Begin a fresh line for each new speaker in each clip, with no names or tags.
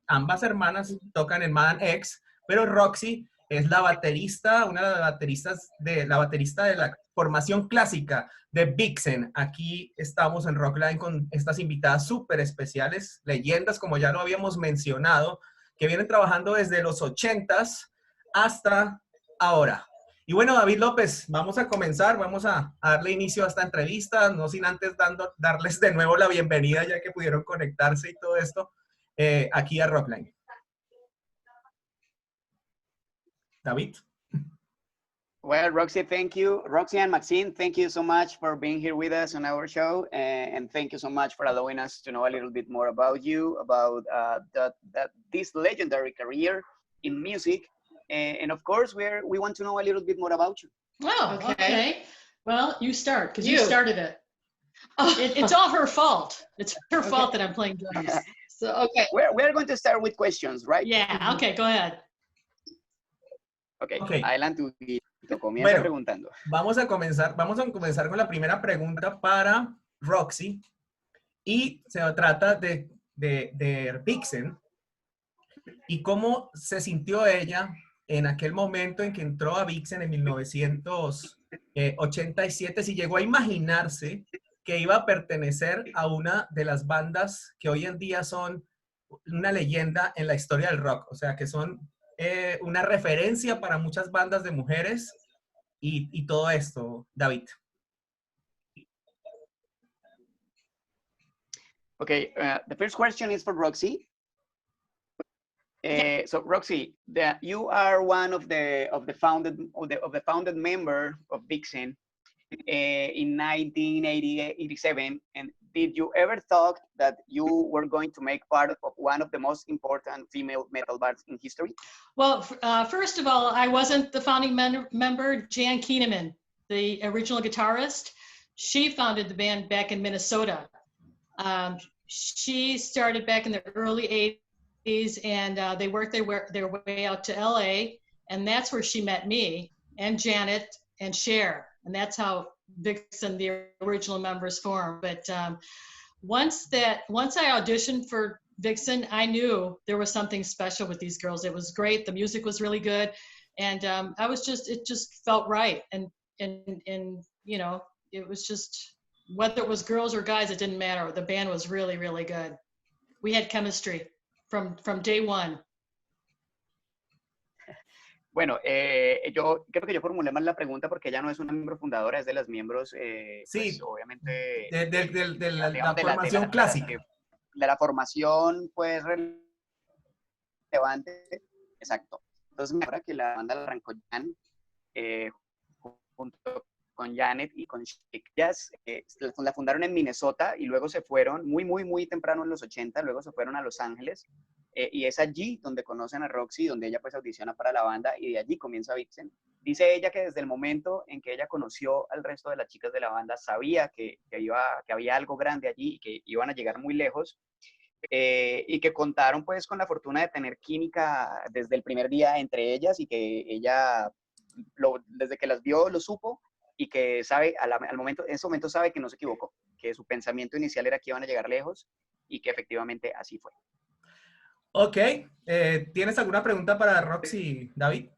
ambas hermanas tocan en Madame X, pero Roxy es la baterista, una de las bateristas la baterista de la formación clásica de Vixe. Aquí estamos en Rockline con estas invitadas súper especiales, leyendas, como ya lo habíamos mencionado, que vienen trabajando desde los 80s hasta ahora. Y bueno, David López, vamos a comenzar, vamos a darle inicio a esta entrevista, no sin antes darles de nuevo la bienvenida, ya que pudieron conectarse y todo esto, aquí a Rockline. David.
Well, Roxy, thank you. Roxy and Maxine, thank you so much for being here with us on our show. And thank you so much for allowing us to know a little bit more about you, about this legendary career in music. And of course, we want to know a little bit more about you.
Oh, okay. Well, you start, because you started it. It's all her fault. It's her fault that I'm playing drums. So, okay.
We're going to start with questions, right?
Yeah, okay, go ahead.
Okay. Adelante, comienza
bueno,
preguntando.
Vamos a comenzar con la primera pregunta para Roxy. Y se trata de Vixe. Y cómo se sintió ella en aquel momento en que entró a Vixe en 1987, si llegó a imaginarse que iba a pertenecer a una de las bandas que hoy en día son una leyenda en la historia del rock, o sea, que son una referencia para muchas bandas de mujeres y todo esto, David.
Okay, the first question is for Roxy. So Roxy, you are one of the founded member of Vixe in 1987, and did you ever thought that you were going to make part of one of the most important female metal bands in history?
Well, first of all, I wasn't the founding member. Jan Keeneman, the original guitarist, she founded the band back in Minnesota. She started back in the early 80s, and they worked their way out to LA, and that's where she met me and Janet and Cher, and that's how Vixe, the original members, formed. But once I auditioned for Vixe, I knew there was something special with these girls. It was great. The music was really good, and it just felt right. And you know, it was just, whether it was girls or guys, it didn't matter. The band was really, really good. We had chemistry from day one.
Bueno, yo creo que yo formulé mal la pregunta porque ella no es una miembro fundadora, es de las miembros,
sí,
pues, obviamente,
de la formación clásica.
De la formación, pues, relevante, exacto. Entonces, ahora que la banda la arrancó Jan, junto con Janet y con Chick, ellas la fundaron en Minnesota y luego se fueron muy temprano en los 80, luego se fueron a Los Ángeles. Y es allí donde conocen a Roxy, donde ella pues audiciona para la banda y de allí comienza Vixe. Dice ella que desde el momento en que ella conoció al resto de las chicas de la banda, sabía que había algo grande allí y que iban a llegar muy lejos, y que contaron pues con la fortuna de tener química desde el primer día entre ellas y que ella, desde que las vio, lo supo y que sabe, en ese momento sabe que no se equivocó, que su pensamiento inicial era que iban a llegar lejos y que efectivamente así fue.
Ok, ¿tienes alguna pregunta para Roxy, David?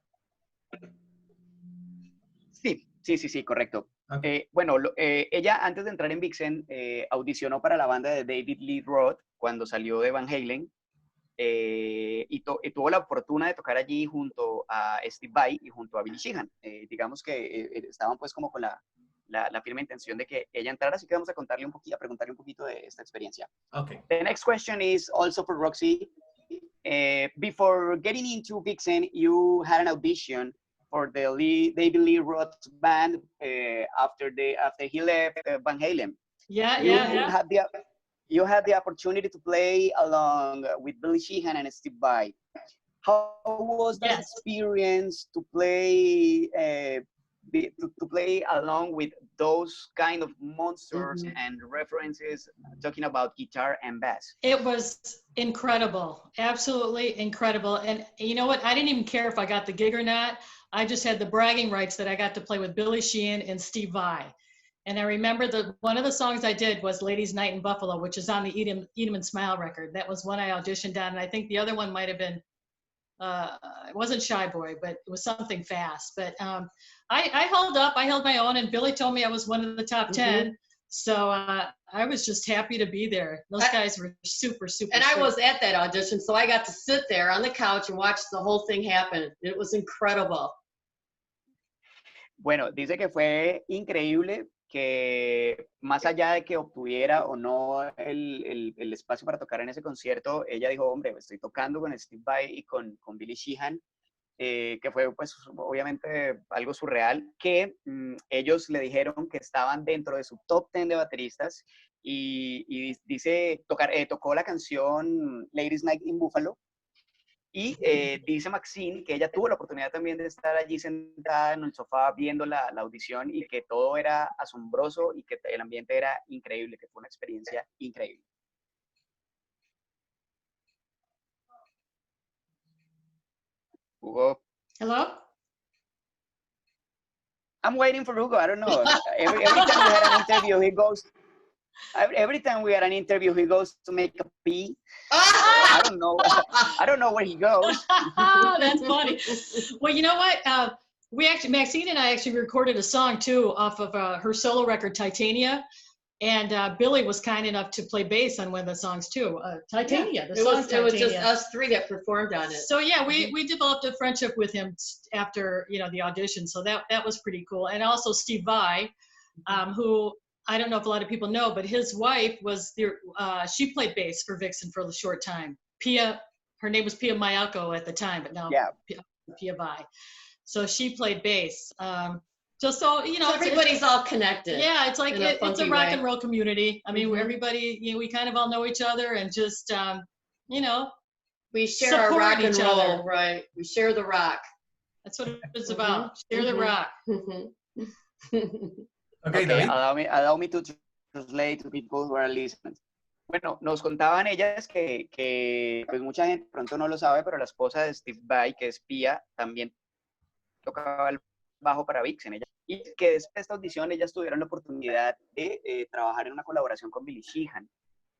Sí, correcto.
Okay.
Bueno, ella antes de entrar en Vixe audicionó para la banda de David Lee Roth cuando salió de Van Halen, y tuvo la fortuna de tocar allí junto a Steve Vai y junto a Billy Sheehan. Digamos que estaban pues como con la firme intención de que ella entrara, así que vamos a preguntarle un poquito de esta experiencia.
Okay.
The next question is also for Roxy. Before getting into Vixe, you had an audition for the David Lee Roth's band after he left Van Halen. You had the opportunity to play along with Billy Sheehan and Steve Vai. How was that experience to play to play along with those kind of monsters and references, talking about guitar and bass?
It was incredible, absolutely incredible. And you know what? I didn't even care if I got the gig or not. I just had the bragging rights that I got to play with Billy Sheehan and Steve Vai. And I remember one of the songs I did was Ladies Night in Buffalo, which is on the Eat 'em and Smile record. That was one I auditioned on. And I think the other one might have been, it wasn't Shy Boy, but it was something fast. But I held up, I held my own, and Billy told me I was one of the top 10. So I was just happy to be there. Those guys were super, super
And
sweet.
I was at that audition, so I got to sit there on the couch and watch the whole thing happen. It was incredible.
Bueno, dice que fue increíble, que más allá de que obtuviera o no el espacio para tocar en ese concierto, ella dijo, hombre, estoy tocando con Steve Vai y con Billy Sheehan, que fue pues obviamente algo surreal, que ellos le dijeron que estaban dentro de su top 10 de bateristas y dice, tocó la canción Ladies Night in Buffalo. Y dice Maxine que ella tuvo la oportunidad también de estar allí sentada en el sofá viendo la audición y que todo era asombroso y que el ambiente era increíble, que fue una experiencia increíble. Hugo.
Hello?
I'm waiting for Hugo. I don't know. Every time we had an interview, he goes. Every time we had an interview, he goes to make a pee. I don't know. I don't know where he goes.
Oh, that's funny. Well, you know what? Maxine and I actually recorded a song too off of her solo record, Titania. And Billy was kind enough to play bass on one of the songs too. Titania.
Yeah. It was just us three that performed on it.
So yeah, we developed a friendship with him after the audition. So that was pretty cool. And also Steve Vai, who I don't know if a lot of people know, but his wife was she played bass for Vixen for a short time. Pia, her name was Pia Mayako at the time, but now Pia Vai. So she played bass. So
everybody's all connected.
Yeah, it's like it's a rock
way.
and roll community. I mean, everybody, we kind of all know each other and just,
we share our rock and roll,
other.
right? We share the rock.
That's what it's about. Share the rock.
Okay, allow me to translate to people who are listening. Bueno, nos contaban ellas que pues mucha gente pronto no lo sabe, pero la esposa de Steve Vai, que es Pia, también tocaba el bajo para Vixen. Y que después de esta audición ellas tuvieron la oportunidad de trabajar en una colaboración con Billy Sheehan,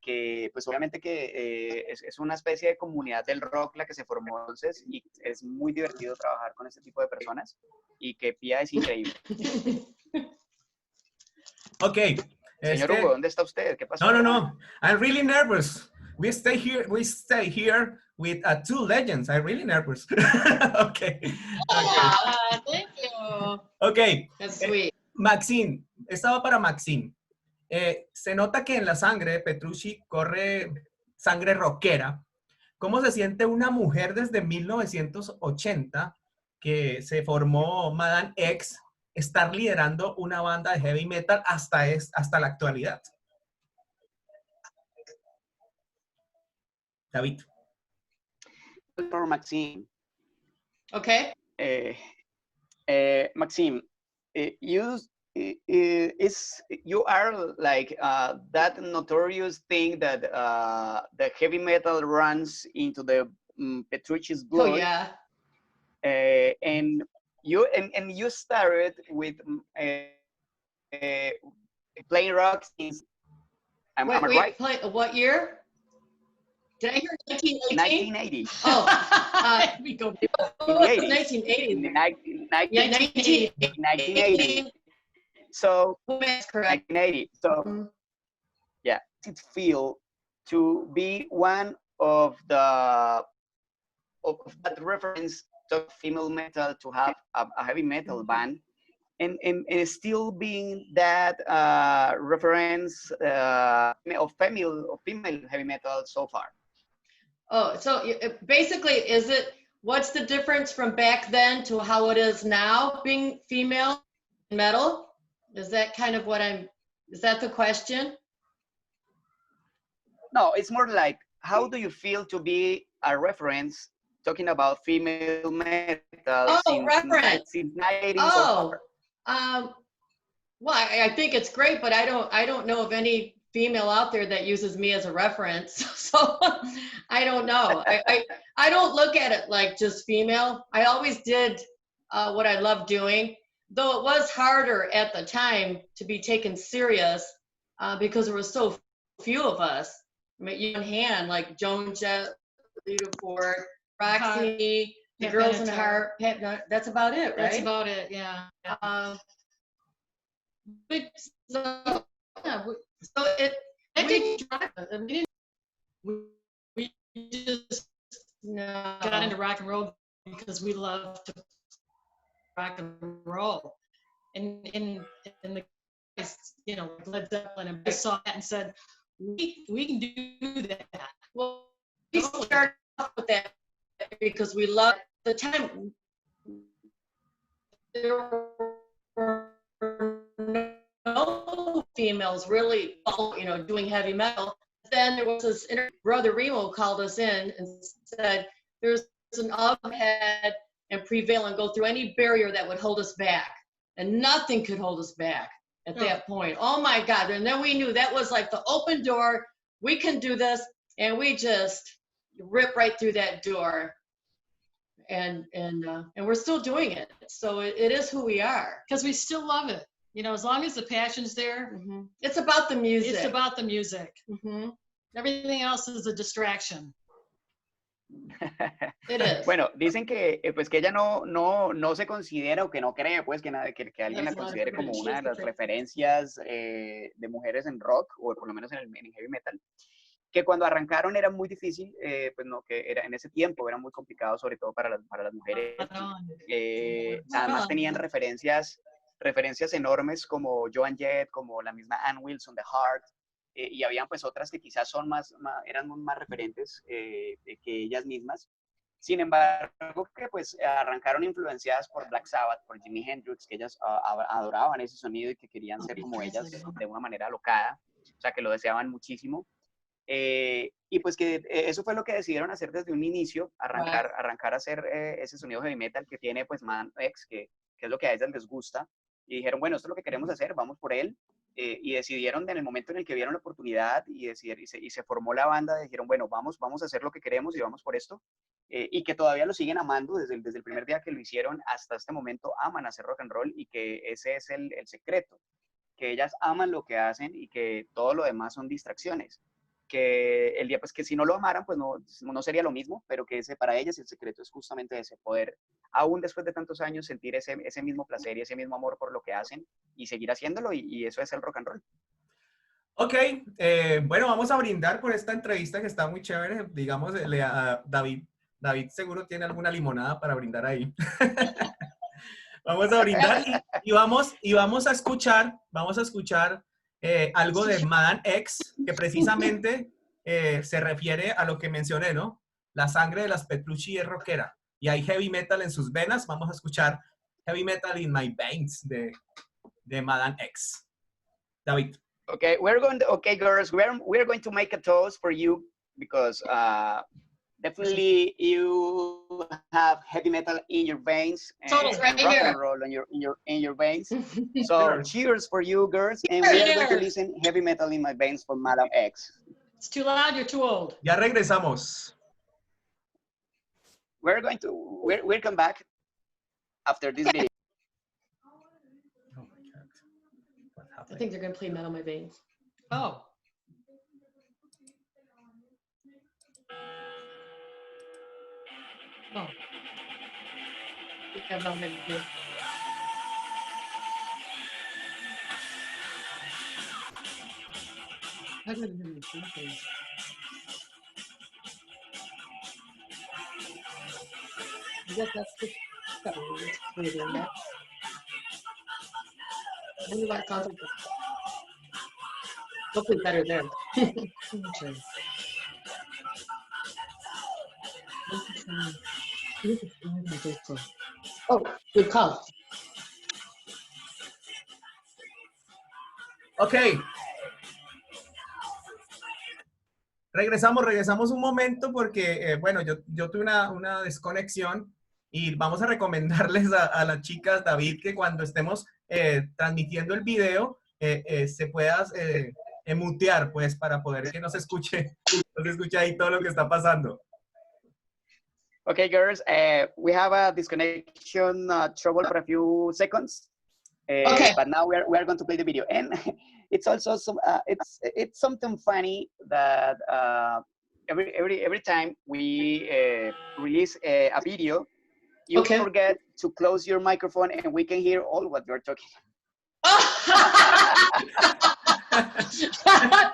que pues obviamente que es una especie de comunidad del rock la que se formó entonces, y es muy divertido trabajar con este tipo de personas, y que Pia es increíble.
Okay.
Señor Hugo, ¿dónde está usted? ¿Qué pasó?
No. I'm really nervous. We stay here with two legends. I'm really nervous. Okay.
Thank you.
Okay.
That's sweet.
Maxine, estaba para Maxine. Se nota que en la sangre de Petrucci corre sangre rockera. ¿Cómo se siente una mujer desde 1980 que se formó Madame X estar liderando una banda de heavy metal hasta la actualidad? David.
For Maxine.
Okay.
Maxine, you are like that notorious thing that the heavy metal runs into the Petrucci's blood.
Oh yeah.
And you started with playing rock since. Am I right?
What year? Did I hear 1980?
1980.
Oh,
we go.
1980.
1980. So
That's correct.
1980. So yeah, it feel to be one of that reference to female metal, to have a heavy metal band, and still being that reference of female heavy metal so far.
Oh, so basically, what's the difference from back then to how it is now being female metal? Is that kind of is that the question?
No, it's more like, how do you feel to be a reference talking about female metal
reference.
since 1980
Oh,
so far?
Well, I think it's great, but I don't know of any female out there that uses me as a reference. So I don't know. I don't look at it like just female. I always did what I love doing. though it was harder at the time to be taken serious because there were so few of us. I mean, you on hand, like Joan Jett, Lita Ford, Roxy, the Girls in Heart. That's about it, right?
That's about it, yeah.
But, so,
Yeah,
so it,
we just
no.
got into rock and roll because we love to rock and roll. And the guys, you know, Led Zeppelin, and I saw that and said, we can do that.
Well, we started off with that because we loved the time. There were no females really, you know, doing heavy metal. Then there was this brother Remo called us in and said, "There's an oven head and prevail and go through any barrier that would hold us back, and nothing could hold us back at that point." Oh my God! And then we knew that was like the open door. We can do this, and we just rip right through that door. And we're still doing it. So it is who we are.
Because we still love it. You know, as long as the passion's there.
Mm-hmm. It's about the music.
It's about the music.
Mm-hmm.
Everything else is a distraction.
It is.
Bueno, dicen que pues que ella no se considera o que no cree pues que alguien la considere como una de las referencias de mujeres en rock o por lo menos en heavy metal. Que cuando arrancaron era muy difícil, pues no, que era en ese tiempo era muy complicado, sobre todo para las mujeres. Además tenían referencias enormes como Joan Jett, como la misma Ann Wilson de Heart, y habían pues otras que quizás eran más referentes que ellas mismas. Sin embargo, que pues arrancaron influenciadas por Black Sabbath, por Jimi Hendrix, que ellas adoraban ese sonido y que querían ser como ellas de una manera alocada, o sea que lo deseaban muchísimo. Y pues que eso fue lo que decidieron hacer desde un inicio, arrancar a hacer ese sonido heavy metal que tiene pues Madame X, que es lo que a ellas les gusta, y dijeron, bueno, esto es lo que queremos hacer, vamos por él, y decidieron en el momento en el que vieron la oportunidad y se formó la banda, dijeron, bueno, vamos a hacer lo que queremos y vamos por esto, y que todavía lo siguen amando desde el primer día que lo hicieron hasta este momento, aman hacer rock and roll, y que ese es el secreto, que ellas aman lo que hacen y que todo lo demás son distracciones. Que el día, pues que si no lo amaran, pues no sería lo mismo, pero que para ellas el secreto es justamente ese, poder, aún después de tantos años, sentir ese mismo placer y ese mismo amor por lo que hacen y seguir haciéndolo, y eso es el rock and roll.
Ok, bueno, vamos a brindar por esta entrevista que está muy chévere, digamos, a David seguro tiene alguna limonada para brindar ahí. Vamos a brindar y vamos a escuchar algo de Madame X, que precisamente se refiere a lo que mencioné, ¿no? La sangre de las Petrucci es rockera y hay heavy metal en sus venas. Vamos a escuchar Heavy Metal in My Veins de Madame X. David.
Okay, girls, we're going to make a toast for you because definitely you have heavy metal in your veins and
right
rock
here.
and roll in your veins. So cheers for you, girls, and we are going to listen Heavy Metal in My Veins for Madame X.
It's too loud, you're too old.
Ya regresamos.
We'll come back after this video.
Oh my God. What
I
happened?
think they're going to play Metal in My Veins.
Oh. Oh.
Yeah, Metal in My Veins.
I didn't hear anything. I guess that's the way doing that.
I knew that sounds like hopefully better there.
Okay.
Oh, good call.
Ok. Regresamos un momento porque, bueno, yo tuve una desconexión y vamos a recomendarles a las chicas, David, que cuando estemos transmitiendo el video, se pueda mutear, pues, para poder que no se escuche ahí todo lo que está pasando.
Okay, girls, we have a disconnection trouble for a few seconds.
Okay.
But now we are going to play the video, and it's also some it's something funny that every time we release a video, you
Okay.
forget to close your microphone, and we can hear all what you're talking.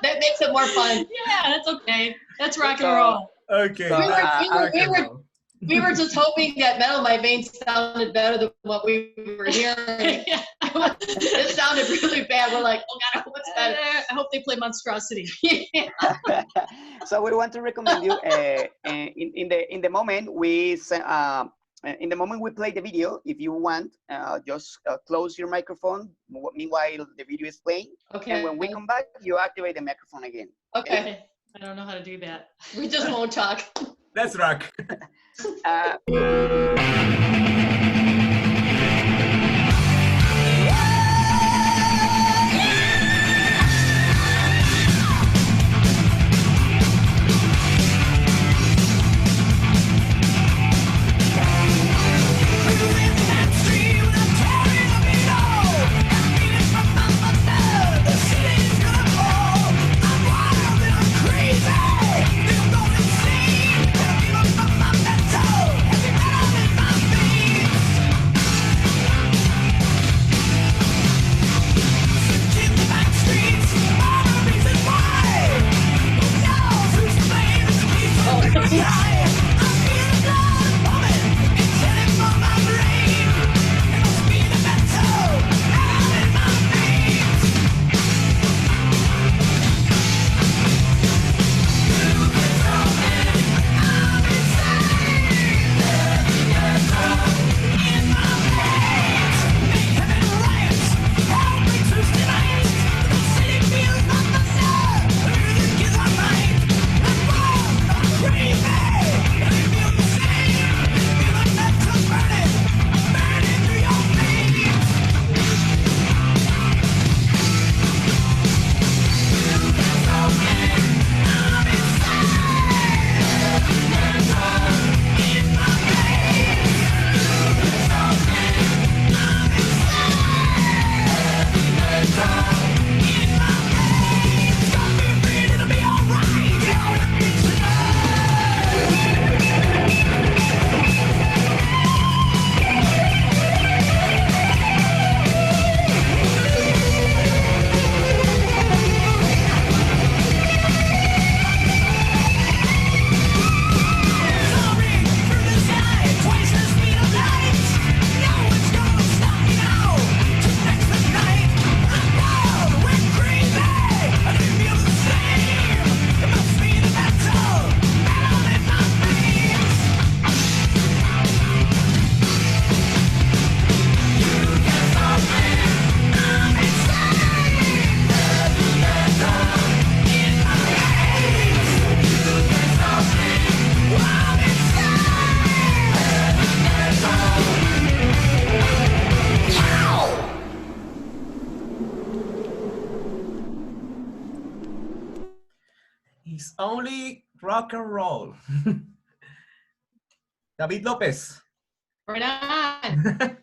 That makes it more fun.
Yeah, that's okay. That's rock and roll.
Okay.
So,
We were just hoping that Metal in My Veins sounded better than what we were hearing.
Yeah.
It sounded really bad. We're like, oh God, what's that?
I hope they play Monstrosity.
So we want to recommend you in the moment we in the moment we play the video, if you want, just close your microphone meanwhile the video is playing.
Okay.
And when we come back, you activate the microphone again.
Okay.
I don't know how to do that.
We just won't talk.
Let's rock. It's only rock and roll. David López.
Right on.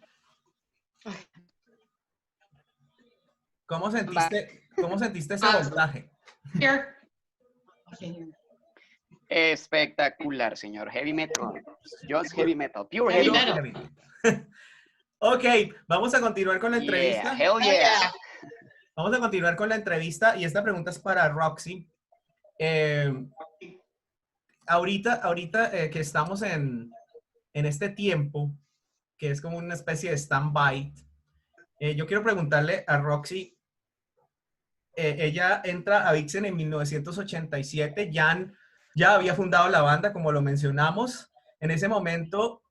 ¿Cómo sentiste ese voltaje?
Here. Okay, here.
Espectacular, señor. Heavy metal. Just heavy metal. Pure
Heavy
heavy
metal.
metal.
Ok, vamos a continuar con la entrevista.
Yeah, hell yeah.
Vamos a continuar con la entrevista y esta pregunta es para Roxy. Ahorita que estamos en este tiempo, que es como una especie de stand-by, yo quiero preguntarle a Roxy, ella entra a Vixe en 1987, ya había fundado la banda, como lo mencionamos. En ese momento,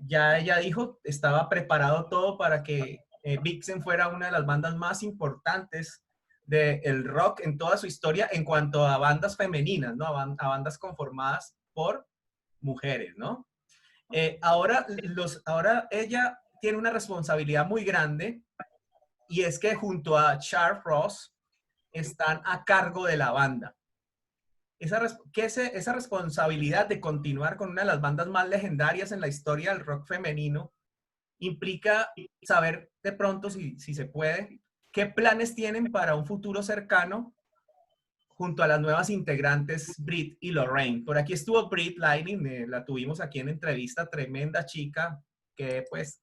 ya ella dijo, estaba preparado todo para que Vixe fuera una de las bandas más importantes del rock en toda su historia en cuanto a bandas femeninas, ¿no? A bandas conformadas por mujeres, ¿no? Ahora ella tiene una responsabilidad muy grande y es que junto a Charles Ross están a cargo de la banda. Esa responsabilidad de continuar con una de las bandas más legendarias en la historia del rock femenino, implica saber de pronto, si se puede, qué planes tienen para un futuro cercano junto a las nuevas integrantes Brit y Lorraine. Por aquí estuvo Brit Lightning, la tuvimos aquí en entrevista, tremenda chica, que pues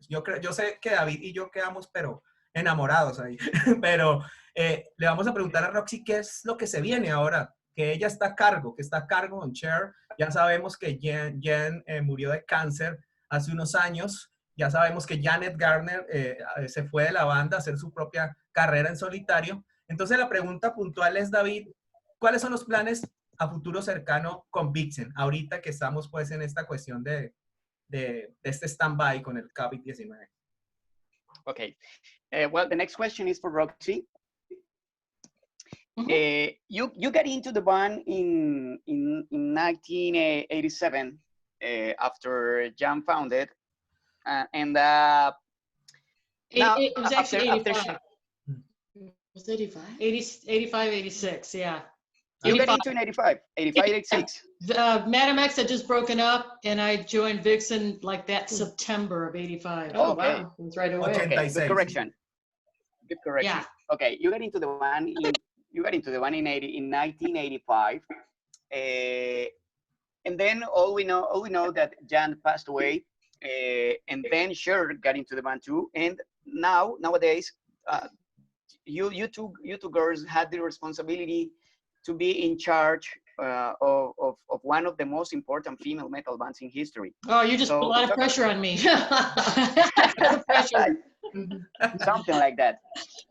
yo sé que David y yo quedamos, pero enamorados ahí. Pero le vamos a preguntar a Roxy qué es lo que se viene ahora, que ella está a cargo, que está a cargo en Cher. Ya sabemos que Jen murió de cáncer hace unos años. Ya sabemos que Janet Garner se fue de la banda a hacer su propia carrera en solitario. Entonces la pregunta puntual es, David, ¿cuáles son los planes a futuro cercano con Vixen? Ahorita que estamos pues en esta cuestión de este stand-by con el COVID-19.
Okay. Well, the next question is for Roxy. You got into the band in 1987 after Jan founded, and now
It was actually
after
85.
Was it 85?
85, 86, yeah.
you got into in 85, 86.
Madam X had just broken up, and I joined Vixen like that September of 85.
Oh,
Okay.
wow. That's right away.
Okay.
Okay,
86.
good correction. Good correction.
Yeah.
Okay, you got into the band in 1985, and then all we know that Jan passed away, and then Cher got into the band too, and nowadays you two girls had the responsibility to be in charge of one of the most important female metal bands in history.
Oh, you just put a lot of pressure on me. Pressure.
Something like that.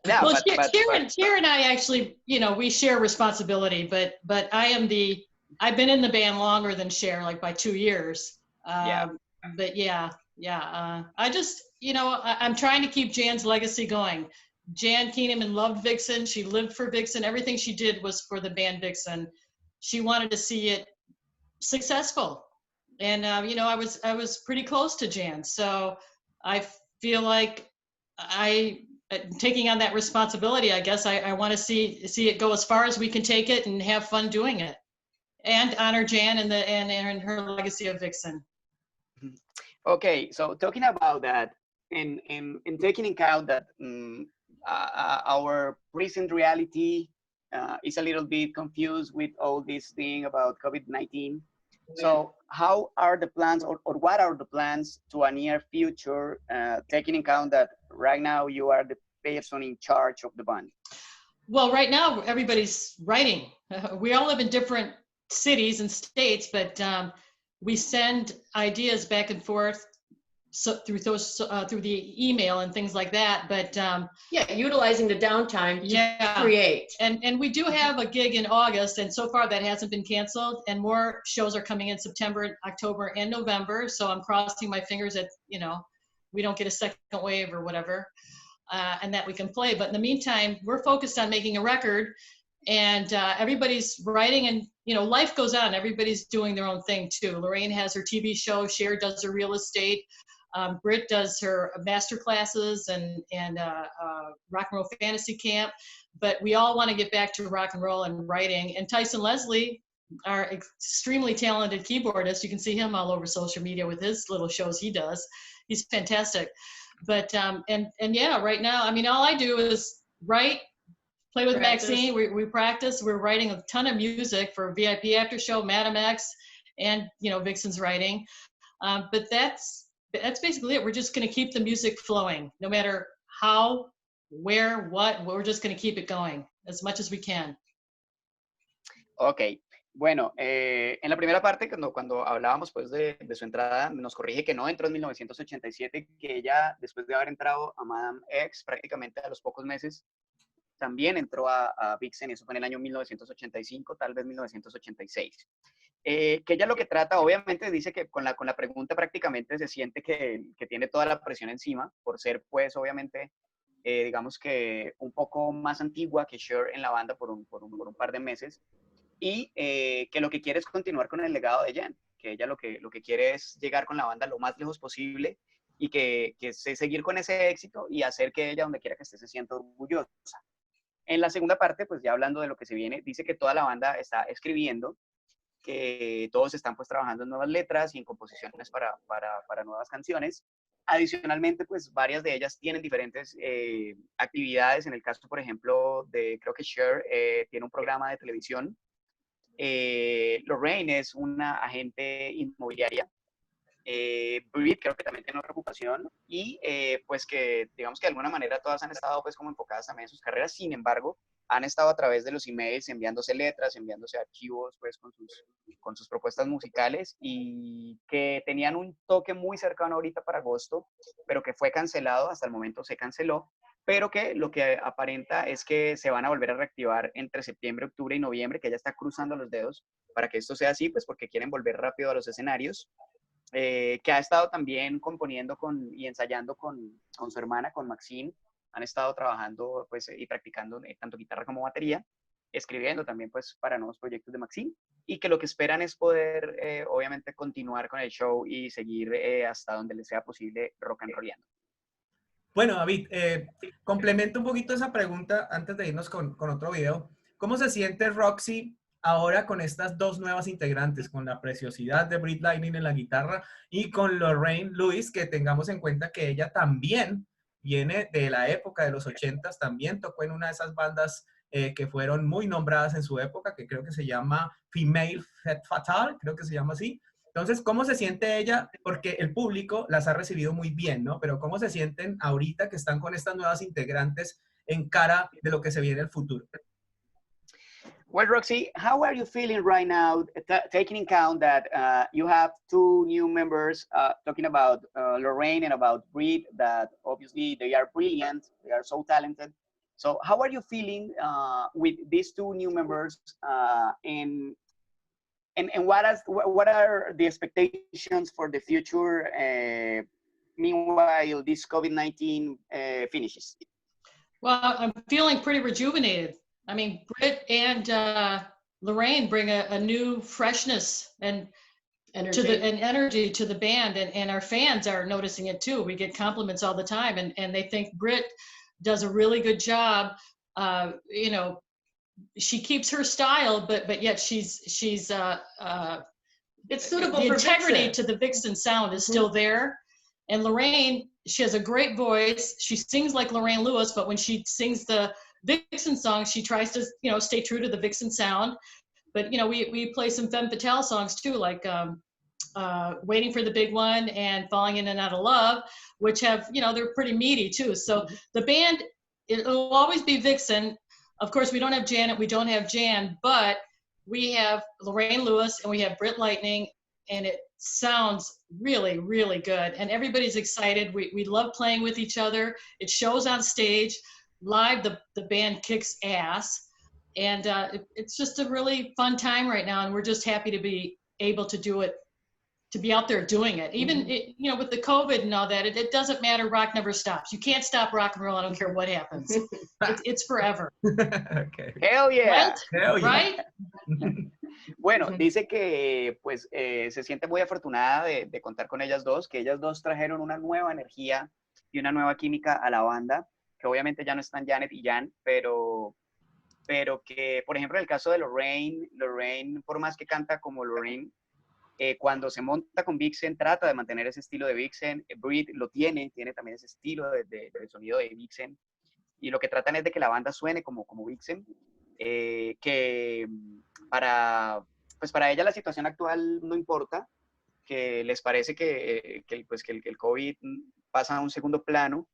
Yeah,
Well,
but
Cher and I actually, we share responsibility, but I've been in the band longer than Cher, like by 2 years.
Yeah.
But I just, I'm trying to keep Jan's legacy going. Jan Keeneman loved Vixen. She lived for Vixen. Everything she did was for the band Vixen. She wanted to see it successful. And, I was pretty close to Jan. So I feel like taking on that responsibility, I guess I want to see it go as far as we can take it and have fun doing it, and honor Jan and her legacy of Vixen.
Okay, so talking about that, and taking into account that our present reality is a little bit confused with all this thing about COVID-19. So how are the plans, or what are the plans to a near future, taking into account that right now you are the person in charge of the band?
Well, right now everybody's writing. We all live in different cities and states, but we send ideas back and forth through the email and things like that. But
utilizing the downtime to create.
And we do have a gig in August, and so far that hasn't been canceled. And more shows are coming in September, October, and November. So I'm crossing my fingers that we don't get a second wave or whatever, and that we can play. But in the meantime, we're focused on making a record, and everybody's writing, and life goes on. Everybody's doing their own thing too. Lorraine has her TV show. Cher does her real estate. Britt does her master classes and rock and roll fantasy camp. But we all want to get back to rock and roll and writing. And Tyson Leslie, our extremely talented keyboardist, you can see him all over social media with his little shows he does. He's fantastic. But right now, all I do is write, play with Maxine. We practice. We're writing a ton of music for VIP After Show, Madam X, and Vixen's writing. But that's basically it. We're just going to keep the music flowing, no matter how, where, what. We're just going to keep it going as much as we can.
Okay. Bueno, en la primera parte, cuando hablábamos pues de su entrada, nos corrige que no entró en 1987, que ella, después de haber entrado a Madame X, prácticamente a los pocos meses, también entró a Vixen, eso fue en el año 1985, tal vez 1986. Que ella lo que trata, obviamente dice que con la pregunta prácticamente se siente que tiene toda la presión encima, por ser pues obviamente, digamos que un poco más antigua que Cher en la banda por un par de meses, y que lo que quiere es continuar con el legado de Jan, que ella lo que quiere es llegar con la banda lo más lejos posible, y que seguir con ese éxito y hacer que ella, donde quiera que esté, se sienta orgullosa. En la segunda parte, pues ya hablando de lo que se viene, dice que toda la banda está escribiendo, que todos están pues trabajando en nuevas letras y en composiciones para nuevas canciones, Adicionalmente, pues varias de ellas tienen diferentes actividades. En el caso, por ejemplo, de creo que Cher tiene un programa de televisión. Lorraine es una agente inmobiliaria. Brit creo que también tiene otra ocupación y pues que digamos que de alguna manera todas han estado pues como enfocadas también en sus carreras. Sin embargo, han estado a través de los emails enviándose letras, enviándose archivos pues con sus propuestas musicales, y que tenían un toque muy cercano ahorita para agosto, pero que fue cancelado. Hasta el momento se canceló, pero que lo que aparenta es que se van a volver a reactivar entre septiembre, octubre y noviembre, que ella está cruzando los dedos para que esto sea así, pues porque quieren volver rápido a los escenarios. Que ha estado también componiendo y ensayando con su hermana, con Maxine. Han estado trabajando pues, y practicando tanto guitarra como batería, escribiendo también pues, para nuevos proyectos de Maxine, y que lo que esperan es poder, obviamente, continuar con el show y seguir hasta donde les sea posible rock and rollando.
Bueno, David, complemento un poquito esa pregunta antes de irnos con otro video. ¿Cómo se siente Roxy ahora con estas dos nuevas integrantes, con la preciosidad de Brit Lightning en la guitarra y con Lorraine Lewis, que tengamos en cuenta que ella también viene de la época de los 80s, también tocó en una de esas bandas que fueron muy nombradas en su época, que creo que se llama Female Fatal, creo que se llama así. Entonces, ¿cómo se siente ella? Porque el público las ha recibido muy bien, ¿no? Pero ¿cómo se sienten ahorita que están con estas nuevas integrantes en cara de lo que se viene en el futuro?
Well, Roxy, how are you feeling right now, taking in account that you have two new members, talking about Lorraine and about Brit, that obviously they are brilliant, they are so talented. So how are you feeling with these two new members, and what are the expectations for the future, meanwhile this COVID-19 finishes?
Well, I'm feeling pretty rejuvenated. I mean, Britt and Lorraine bring a new freshness and energy to the band, and our fans are noticing it too. We get compliments all the time, and they think Britt does a really good job. You know, she keeps her style, but yet she's
It's suitable
the
for
integrity
Vixen.
to the Vixen sound is still there. And Lorraine, she has a great voice. She sings like Lorraine Lewis, but when she sings the Vixen songs, she tries to, you know, stay true to the Vixen sound. But, you know, we play some femme fatale songs too, like Waiting for the Big One and Falling in and Out of Love, which have, you know, they're pretty meaty too. So the band, it'll always be Vixen. Of course, we don't have Janet, we don't have Jan, but we have Lorraine Lewis and we have Britt Lightning, and it sounds really, really good. And everybody's excited. We love playing with each other. It shows on stage. Live, the band kicks ass. And it's just a really fun time right now. And we're just happy to be able to do it, to be out there doing it. Even, you know, with the COVID and all that, it doesn't matter. Rock never stops. You can't stop rock and roll. I don't care what happens. It's forever.
Okay.
Hell yeah.
Right?
Hell yeah.
Right?
Bueno, dice que pues se siente muy afortunada de contar con ellas dos, que ellas dos trajeron una nueva energía y una nueva química a la banda, que obviamente ya no están Janet y Jan, pero que, por ejemplo, en el caso de Lorraine, por más que canta como Lorraine, cuando se monta con Vixen, trata de mantener ese estilo de Vixen. Brit lo tiene también ese estilo de sonido de Vixen, y lo que tratan es de que la banda suene como Vixen, que para ella la situación actual no importa, que les parece que el COVID pasa a un segundo plano,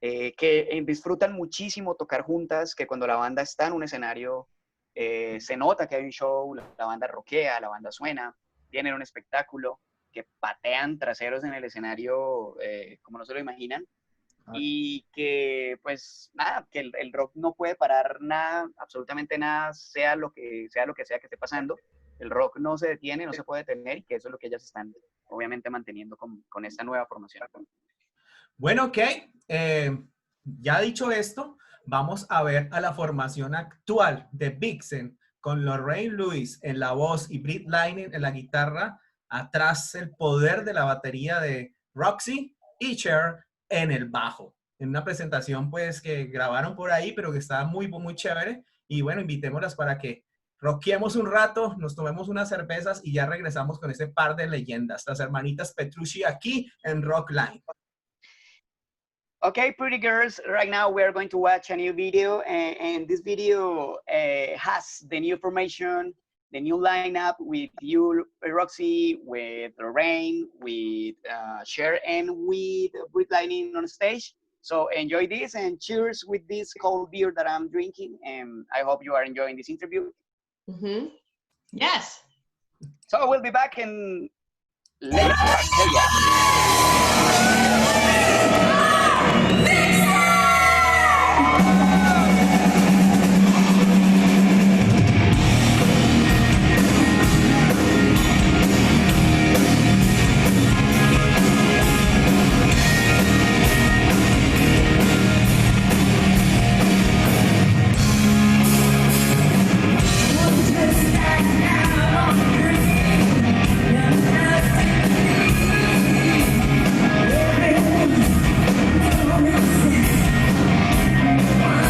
que disfrutan muchísimo tocar juntas, que cuando la banda está en un escenario se nota que hay un show, la banda rockea, la banda suena, tienen un espectáculo, que patean traseros en el escenario como no se lo imaginan, y que pues nada, que el rock no puede parar nada, absolutamente nada, sea lo que sea que esté pasando. El rock no se detiene, no se puede detener, y que eso es lo que ellas están obviamente manteniendo con esta nueva formación.
Bueno, ok. Ya dicho esto, vamos a ver a la formación actual de Vixen con Lorraine Lewis en la voz y Britt Lightning en la guitarra. Atrás el poder de la batería de Roxy y Cher en el bajo. En una presentación pues que grabaron por ahí, pero que estaba muy, muy chévere. Y bueno, invitémoslas para que rockiemos un rato, nos tomemos unas cervezas y ya regresamos con ese par de leyendas, las hermanitas Petrucci aquí en Rock Line.
Okay, pretty girls, right now we're going to watch a new video, and this video has the new formation, the new lineup with you, Roxy, with Lorraine, with Cher, and with Britt Lightning on stage. So enjoy this and cheers with this cold beer that I'm drinking, and I hope you are enjoying this interview.
Mm-hmm.
Yes.
So we'll be back in let's start.
Everyone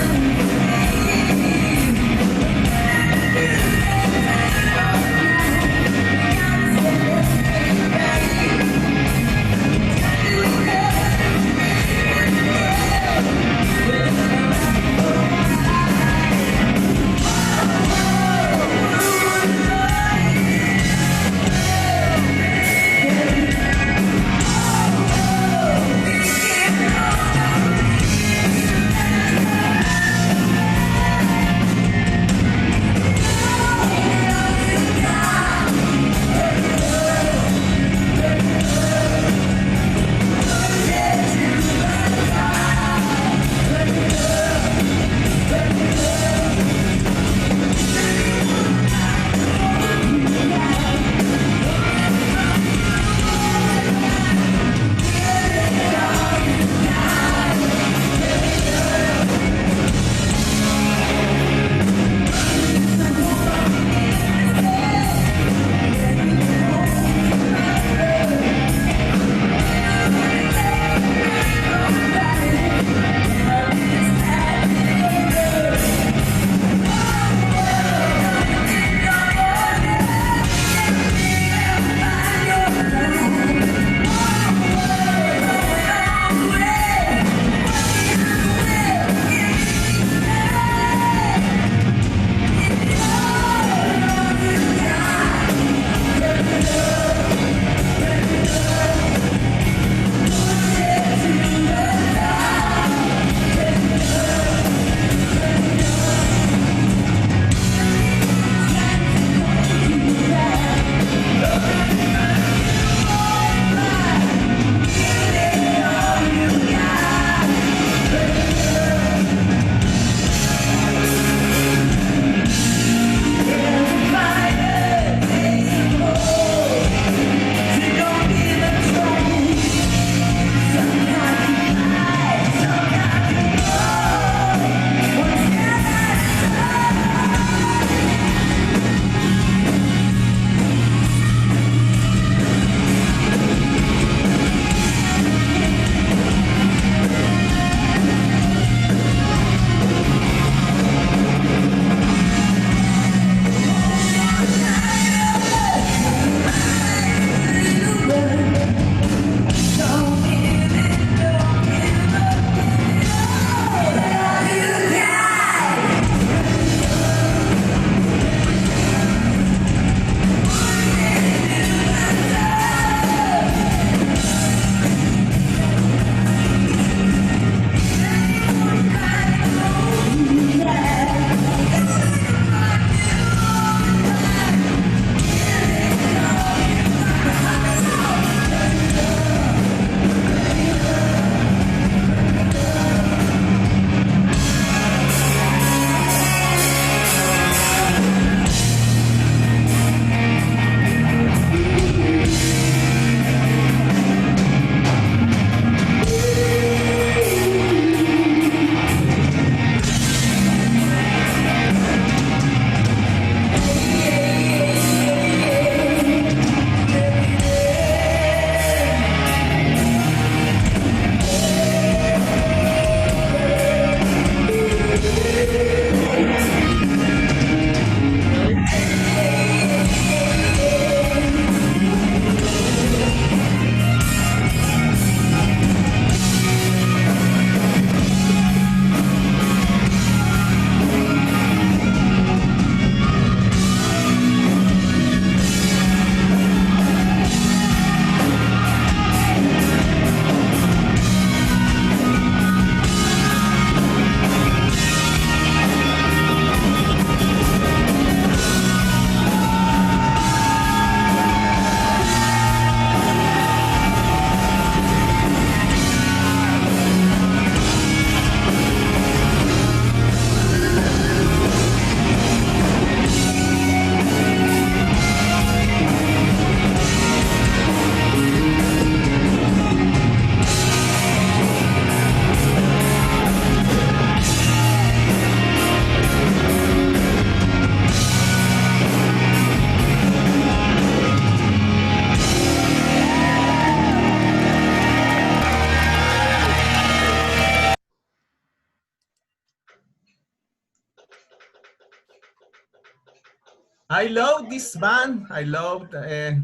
I love this band. I love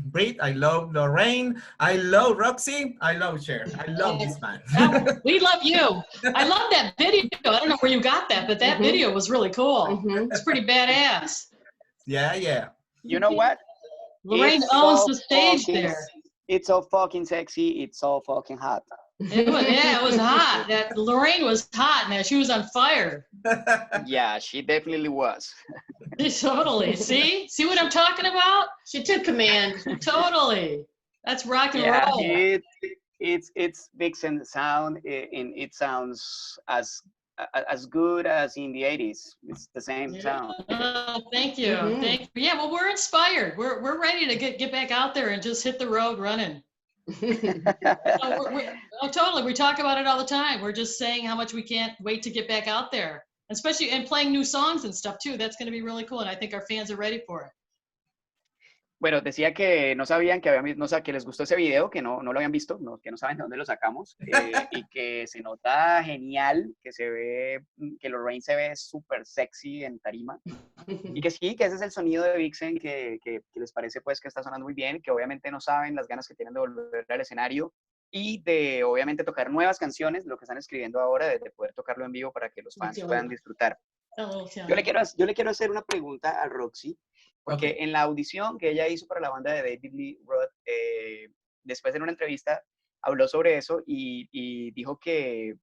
Brit. I love Lorraine. I love Roxy. I love Cher. I love this band.
We love you. I love that video. I don't know where you got that, but that video was really cool. It's pretty badass.
Yeah.
You know what?
Lorraine
It's
owns
so
the stage
fucking,
there.
it's so fucking sexy. It's so fucking hot.
It was hot. That Lorraine was hot, man. She was on fire.
Yeah, she definitely was.
Totally. See what I'm talking about?
She took command.
Totally. That's rock and
Yeah,
roll.
it's Vixen sound. It sounds as good as in the 80s. It's the same sound.
Thank you. Thank you. Yeah, well, we're inspired. We're ready to get back out there and just hit the road running. Totally. We talk about it all the time. We're just saying how much we can't wait to get back out there, especially and playing new songs and stuff too. That's going to be really cool, and I think our fans are ready for it.
Bueno, decía que no sabían que que les gustó ese video, que no lo habían visto, que no saben de dónde lo sacamos, y que se nota genial, que se ve, que Lorraine se ve súper sexy en tarima, y que sí, que ese es el sonido de Vixen, que les parece pues que está sonando muy bien, que obviamente no saben las ganas que tienen de volver al escenario, y de obviamente tocar nuevas canciones, lo que están escribiendo ahora, de poder tocarlo en vivo para que los fans puedan disfrutar. Yo le quiero hacer una pregunta a Roxy, porque en la audición que ella hizo para la banda de David Lee Roth, después en una entrevista habló sobre eso y dijo que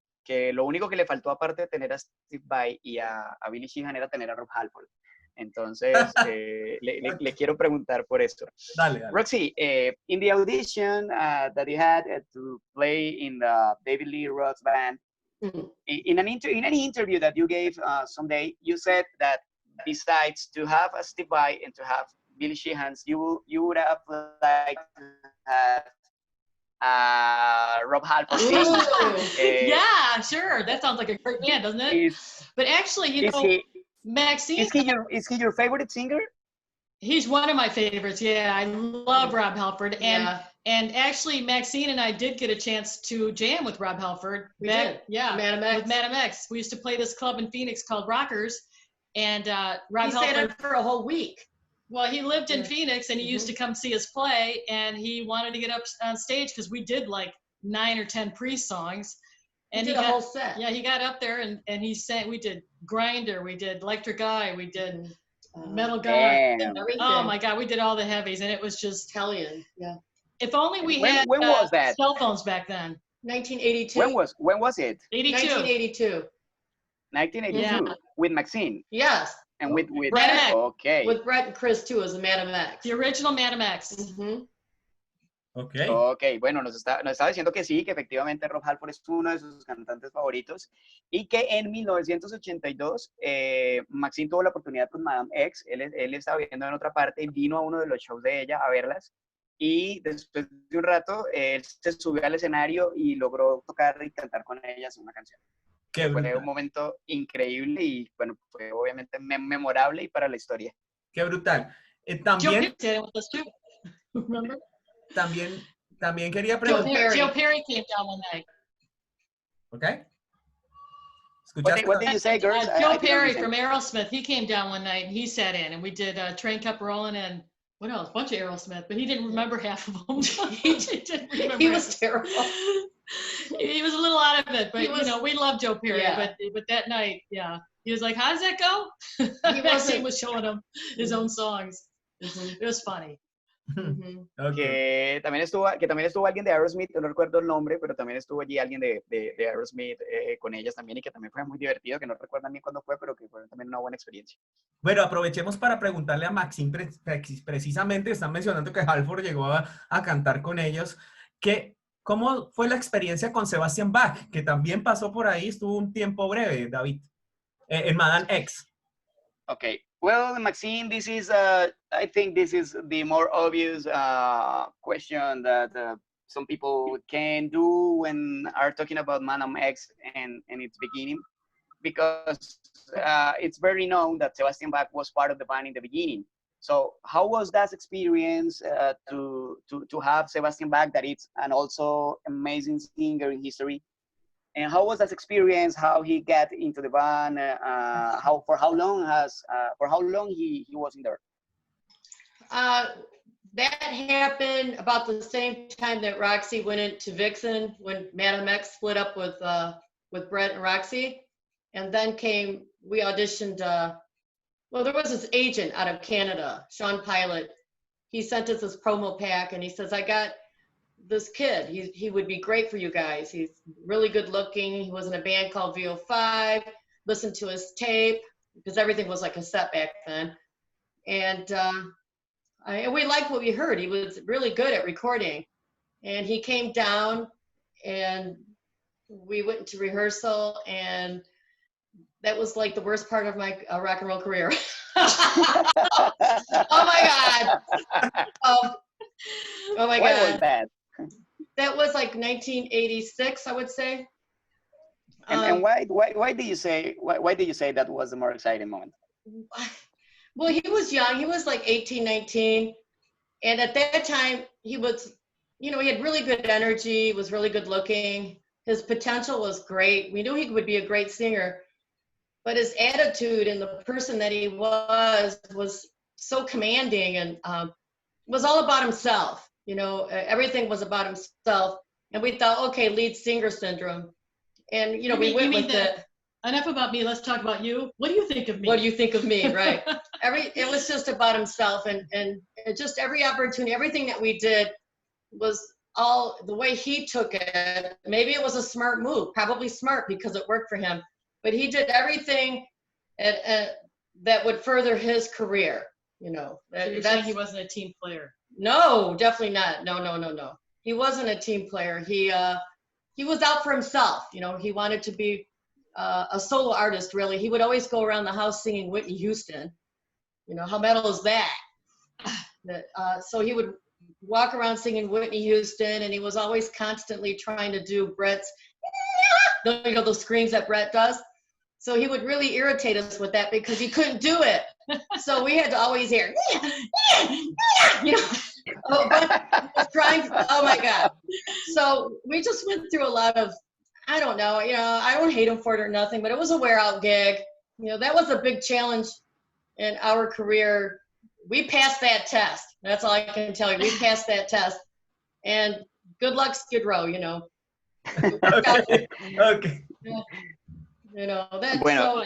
lo único que le faltó aparte de tener a Steve Vai y a Billy Sheehan era tener a Rob Halford. Entonces, le quiero preguntar por eso.
Dale.
Roxy, in the audition that you had to play in the David Lee Roth band, in an interview that you gave someday, you said that besides to have a Steve Vai and to have Billy Sheehan, you would have liked to have Rob Halford.
Yeah, sure. That sounds like a great band, doesn't it? But actually, Maxine.
Is he your favorite singer?
He's one of my favorites. Yeah, I love Rob Halford, and actually, Maxine and I did get a chance to jam with Rob Halford.
We did.
Yeah,
Madam X.
With Madam X. We used to play this club in Phoenix called Rockers, and Rob
He
Halford
stayed up for a whole week.
Well, he lived in Phoenix, and he used to come see us play, and he wanted to get up on stage because we did like 9 or 10 pre-songs. And
he did a whole set.
Yeah, he got up there and he sang. We did Grinder, we did Electric Eye, we did Metal God. Oh my God, we did all the heavies, and it was just
Hellion. Yeah.
If only we had cell phones back then.
1982.
When was it?
82.
1982.
1982
Yeah.
With Maxine.
Yes.
And with
Madam X.
Okay.
With Brett and Chris too as the Madam X.
The original Madam X.
Ok, bueno, nos está diciendo que sí, que efectivamente Rob Halford es uno de sus cantantes favoritos y que en 1982 Maxine tuvo la oportunidad con Madame X, él estaba viviendo en otra parte y vino a uno de los shows de ella a verlas y después de un rato él se subió al escenario y logró tocar y cantar con ellas una canción. Fue un momento increíble y bueno, fue obviamente memorable y para la historia.
Qué brutal. También quería preguntar.
Joe Perry came down one night.
Okay.
What did you say, girls?
Joe Perry from Aerosmith, he came down one night and he sat in and we did Train Kept Rolling and what else? A bunch of Aerosmith, but he didn't remember half of them.
He was terrible.
He was a little out of it, but we love Joe Perry. Yeah. But that night, he was like, "How does that go?" He was showing him his own songs. It was funny.
Que también estuvo alguien de Aerosmith, no recuerdo el nombre, pero también estuvo allí alguien de Aerosmith con ellas también y que también fue muy divertido, que no recuerdan bien cuándo fue, pero que fue también una buena experiencia.
Bueno, aprovechemos para preguntarle a Maxine, precisamente están mencionando que Halford llegó a cantar con ellos, ¿cómo fue la experiencia con Sebastian Bach? Que también pasó por ahí, estuvo un tiempo breve, David, en Madame X.
Okay. Well, Maxine, this is, I think this is the more obvious question that some people can do when are talking about Madame X and its beginning, because it's very known that Sebastian Bach was part of the band in the beginning. So how was that experience to have Sebastian Bach, that it's an also amazing singer in history? And how was that experience? How he got into the band? For how long he was in there?
That happened about the same time that Roxy went into Vixen, when Madam X split up with Brett and Roxy. And then we auditioned, well, there was this agent out of Canada, Sean Pilot. He sent us this promo pack and he says, I got this kid. He would be great for you guys. He's really good looking. He was in a band called VO5. Listen to his tape, because everything was like a cassette back then. And we liked what we heard. He was really good at recording. And he came down and we went into rehearsal, and that was like the worst part of my rock and roll career. Oh my God. Oh my God.
Why was that?
That was like 1986, I would say.
And why did you say that was the more exciting moment?
Well, he was young. He was like 18, 19. And at that time, he was, he had really good energy, was really good looking. His potential was great. We knew he would be a great singer. But his attitude and the person that he was so commanding, and was all about himself. Everything was about himself. And we thought, okay, lead singer syndrome. And, we went with it.
Enough about me. Let's talk about you. What do you think of me?
What do you think of me? Right. It was just about himself, and just every opportunity, everything that we did was all the way he took it. Maybe it was a smart move, probably smart because it worked for him, but he did everything that would further his career.
So you're saying he wasn't a team player?
No, definitely not. No. He wasn't a team player. He was out for himself. He wanted to be a solo artist, really. He would always go around the house singing Whitney Houston. How metal is that? So he would walk around singing Whitney Houston, and he was always constantly trying to do Brett's, those screams that Brett does. So he would really irritate us with that because he couldn't do it. So we had to always hear, oh my God. So we just went through a lot of, I don't know, I don't hate him for it or nothing, but it was a wear out gig. That was a big challenge in our career. We passed that test. That's all I can tell you. We passed that test. And good luck, Skid Row,
Okay.
Bueno.
So,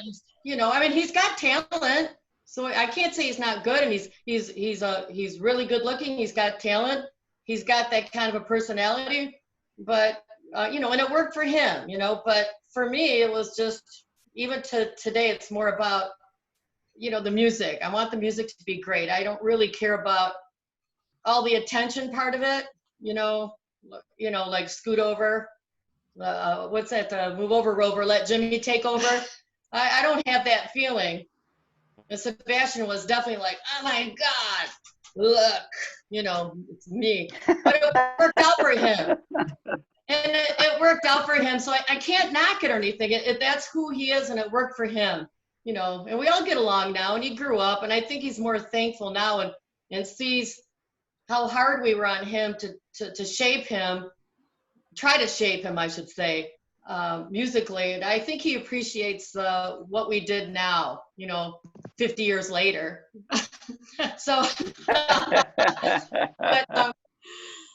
he's got talent. So I can't say he's not good, and he's really good looking. He's got talent. He's got that kind of a personality, but and it worked for him, but for me, it was just, even to today, it's more about, the music. I want the music to be great. I don't really care about all the attention part of it, like Scoot Over, what's that, Move Over Rover, Let Jimmy Take Over. I don't have that feeling. And Sebastian was definitely like, oh my God, look, it's me. But it worked out for him. And it worked out for him. So I can't knock it or anything. That's who he is, and it worked for him. And we all get along now, and he grew up, and I think he's more thankful now and sees how hard we were on him to shape him, try to shape him, I should say, musically. And I think he appreciates what we did now, 50 years later. So, but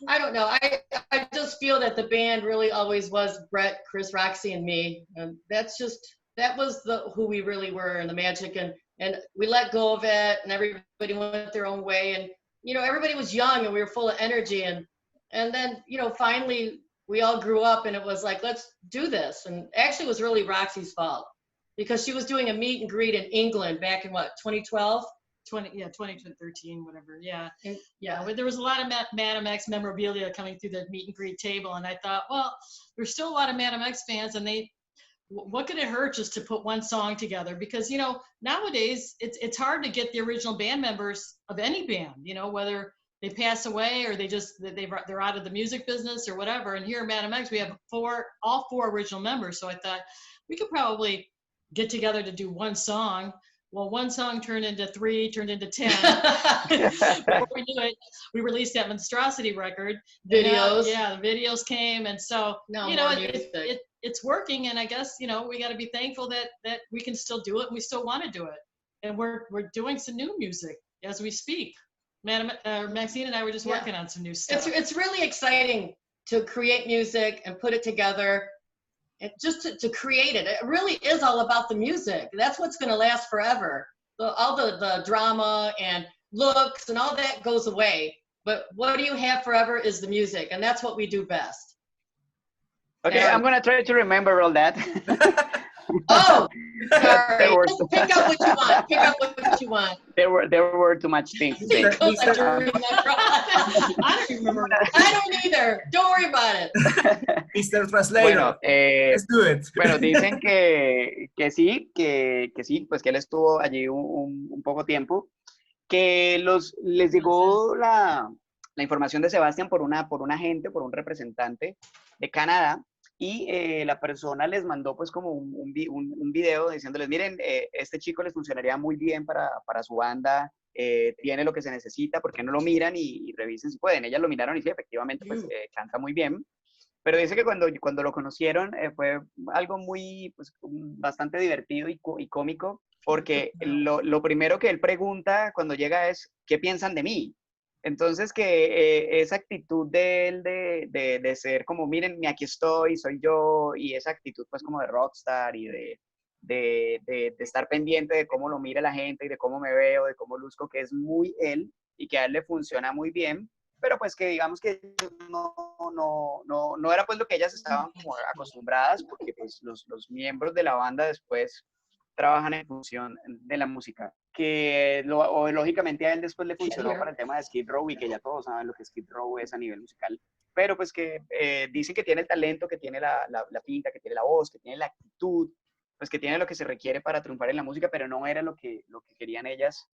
I don't know. I just feel that the band really always was Brett, Chris, Roxy, and me. And that was who we really were, and the magic. And we let go of it, and everybody went their own way. And, everybody was young, and we were full of energy. And then, finally, we all grew up, and it was like, let's do this. And actually, it was really Roxy's fault, because she was doing a meet and greet in England back in 2012?
2013, whatever. Yeah.
And, yeah.
But there was a lot of Madam X memorabilia coming through the meet and greet table. And I thought, well, there's still a lot of Madam X fans, and what could it hurt just to put one song together? Because, nowadays it's hard to get the original band members of any band, whether they pass away or they're out of the music business or whatever. And here at Madam X, we have all four original members. So I thought we could probably get together to do one song. Well, one song turned into 3, turned into 10. Before we knew it, we released that Monstrosity record.
Videos.
The videos came. And so, it's working. And I guess, we got to be thankful that we can still do it. And we still want to do it. And we're doing some new music as we speak. Maxine and I were just
Yeah.
working on some new stuff.
It's really exciting to create music and put it together. It just to create it. It really is all about the music. That's what's going to last forever. All the drama and looks and all that goes away. But what do you have forever is the music, and that's what we do best.
Okay,
Yeah.
I'm gonna try to remember all that.
Oh, sorry.
There were-
Just pick up what you want. Pick up what you want.
there were too much things to say.
Because I do remember.
I don't remember.
I don't either. Don't worry about it.
Mr. Translator,
Bueno,
let's do it.
bueno, dicen que sí, pues que él estuvo allí un poco tiempo, que les llegó la información de Sebastián por un agente, por un representante de Canadá, y la persona les mandó pues como un video diciéndoles, miren, este chico les funcionaría muy bien para su banda, tiene lo que se necesita, ¿por qué no lo miran y revisen si pueden? Ellas lo miraron y sí, efectivamente, pues canta muy bien. Pero dice que cuando lo conocieron fue algo muy, pues, bastante divertido y cómico, porque lo primero que él pregunta cuando llega es, ¿qué piensan de mí? Entonces que esa actitud de él de ser como, miren, aquí estoy, soy yo, y esa actitud pues como de rockstar y de estar pendiente de cómo lo mira la gente y de cómo me veo, de cómo luzco, que es muy él y que a él le funciona muy bien, pero pues que digamos que no era pues lo que ellas estaban como acostumbradas, porque pues los miembros de la banda después trabajan en función de la música, que lógicamente a él después le funcionó para el tema de Skid Row y que ya todos saben lo que Skid Row es a nivel musical, pero pues que dicen que tiene el talento, que tiene la pinta, que tiene la voz, que tiene la actitud, pues que tiene lo que se requiere para triunfar en la música, pero no era lo que querían ellas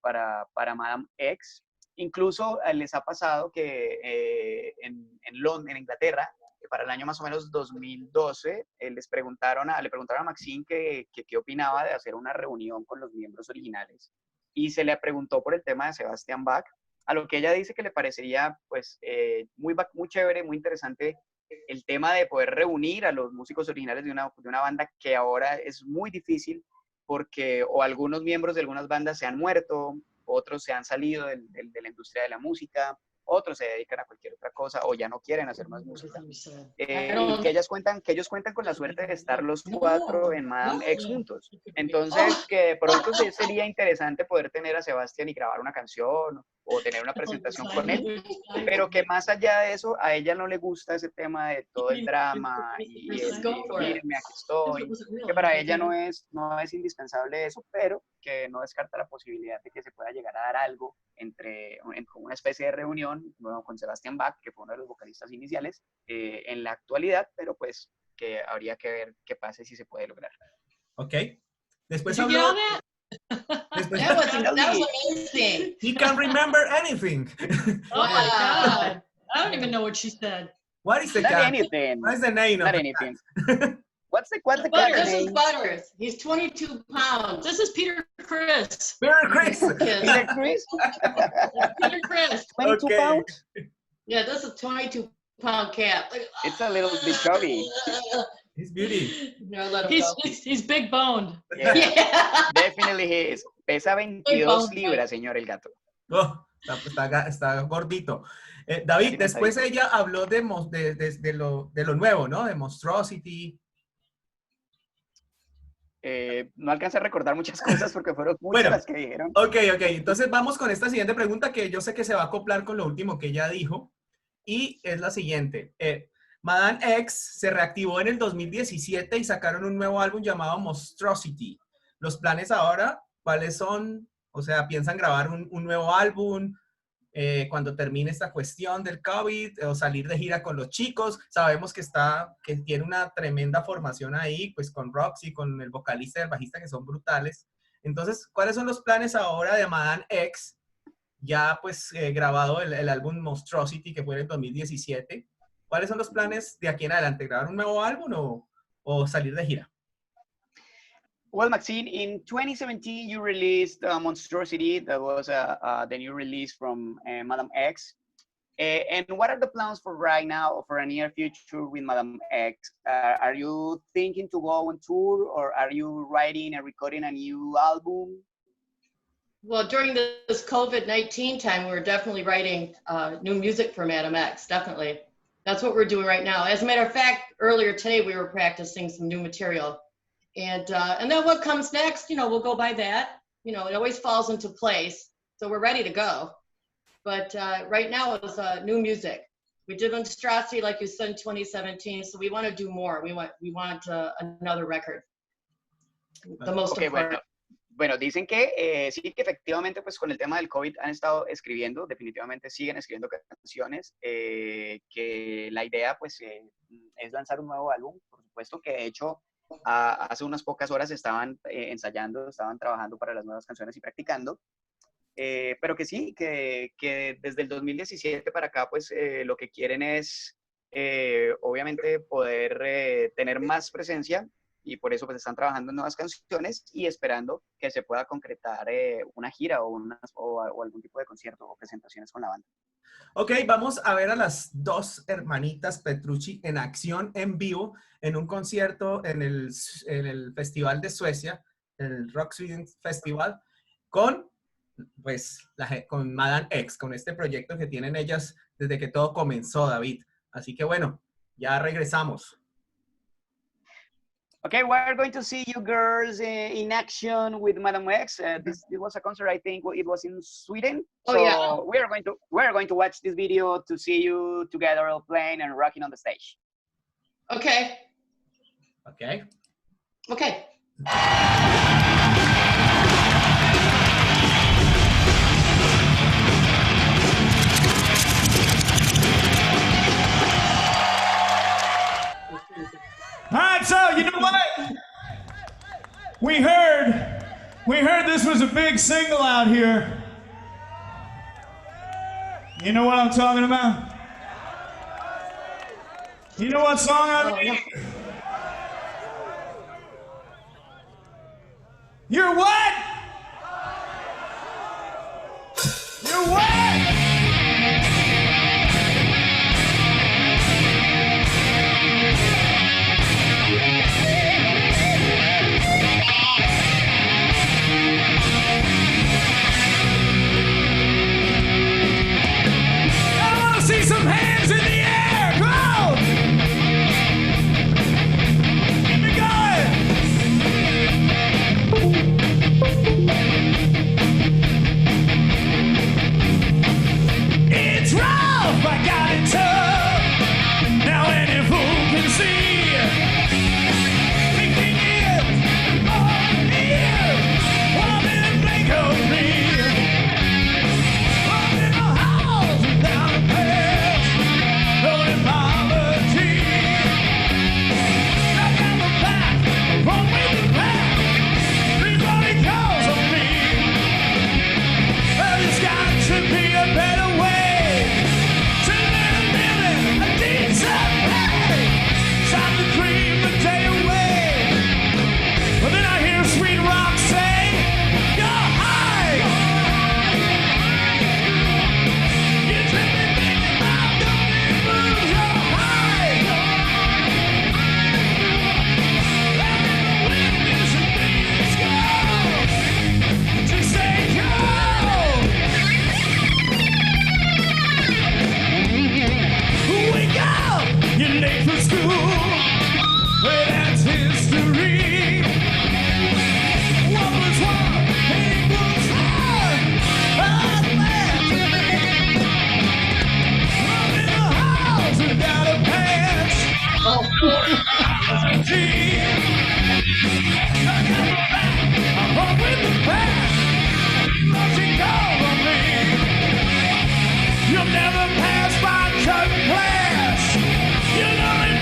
para Madame X. Incluso les ha pasado que en Londres, en Inglaterra, para el año más o menos 2012, le preguntaron a Maxine qué opinaba de hacer una reunión con los miembros originales. Y se le preguntó por el tema de Sebastian Bach, a lo que ella dice que le parecería pues, muy chévere, muy interesante el tema de poder reunir a los músicos originales de una banda que ahora es muy difícil porque o algunos miembros de algunas bandas se han muerto, otros se han salido de la industria de la música, otros se dedican a cualquier otra cosa o ya no quieren hacer más música. Y que ellos cuentan con la suerte de estar los cuatro en Madame X juntos. Entonces, que de pronto sería interesante poder tener a Sebastián y grabar una canción o tener una presentación con él, pero que más allá de eso, a ella no le gusta ese tema de todo el drama y mírenme, aquí estoy, que para ella no es indispensable eso, pero que no descarta la posibilidad de que se pueda llegar a dar algo como una especie de reunión con Sebastian Bach, que fue uno de los vocalistas iniciales, en la actualidad, pero pues que habría que ver qué pasa y si se puede lograr.
Ok. Después
Did you
habló...
get all
Después,
That was amazing.
he can't remember anything.
Oh my God. I don't even know what she said.
What is the
Not
cat?
anything.
What is the name
Not
of the
anything.
cat?
What's the cat
This is
name?
Butters. He's 22 pounds.
This is Peter Chris.
Merry Christmas.
Peter Chris?
Peter Chris.
22
Okay.
pounds?
Yeah, this is a 22-pound cat.
It's a little bit chubby.
He's beauty.
No, let him go.
He's big boned.
Yeah,
Yeah.
definitely he is. Pesa 22 libras, señor el gato.
Oh, está gordito. David,
Sí,
después
está
ella habló de lo nuevo, ¿no? De Monstrosity.
No alcancé a recordar muchas cosas porque fueron muchas
Bueno.
las que dijeron.
Ok. Entonces vamos con esta siguiente pregunta que yo sé que se va a acoplar con lo último que ella dijo. Y es la siguiente. Madame X se reactivó en el 2017 y sacaron un nuevo álbum llamado Monstrosity. Los planes ahora, ¿cuáles son? O sea, ¿piensan grabar un nuevo álbum cuando termine esta cuestión del COVID o salir de gira con los chicos? Sabemos que tiene una tremenda formación ahí, pues con Roxy, con el vocalista y el bajista que son brutales. Entonces, ¿cuáles son los planes ahora de Madame X? Ya pues grabado el álbum Monstrosity que fue en el 2017. ¿Cuáles son los planes de aquí en adelante? ¿Grabar un nuevo álbum o salir de gira?
Well, Maxine, in 2017, you released Monstrosity. That was the new release from Madame X. And what are the plans for right now or for a near future with Madame X? Are you thinking to go on tour or are you writing and recording a new album?
Well, during this COVID-19 time, we were definitely writing new music for Madam X, definitely. That's what we're doing right now. As a matter of fact, earlier today, we were practicing some new material. And then what comes next, we'll go by that. It always falls into place. So we're ready to go. But right now it's new music. We did Monstrosity, like you said, in 2017. So we want to do more. We want another record. The most important.
Bueno, dicen que sí, que efectivamente, pues con el tema del COVID han estado escribiendo, definitivamente siguen escribiendo canciones, que la idea, pues, es lanzar un nuevo álbum, por supuesto, que de hecho hace unas pocas horas estaban ensayando, estaban trabajando para las nuevas canciones y practicando, pero que sí, que desde el 2017 para acá, pues, lo que quieren es, obviamente, poder tener más presencia. Y por eso pues están trabajando en nuevas canciones y esperando que se pueda concretar una gira o algún tipo de concierto o presentaciones con la banda.
Ok, vamos a ver a las dos hermanitas Petrucci en acción, en vivo, en un concierto en el Festival de Suecia, el Roxy Festival, con Madame X, con este proyecto que tienen ellas desde que todo comenzó, David. Así que bueno, ya regresamos.
Okay, we're going to see you girls in action with Madam X. This was a concert, I think it was in Sweden.
Oh,
so
yeah.
we're going to watch this video to see you together all playing and rocking on the stage.
Okay.
Okay.
Okay.
All right, so you know what? We heard this was a big single out here. You know what I'm talking about? You know what song I mean? You're what? You're what? See some hands in the air, come on! Keep it going! It's rough, I got it tough. Now any fool can see. Thinking is all is. One minute think of me. You'll never pass by cut class. You'll only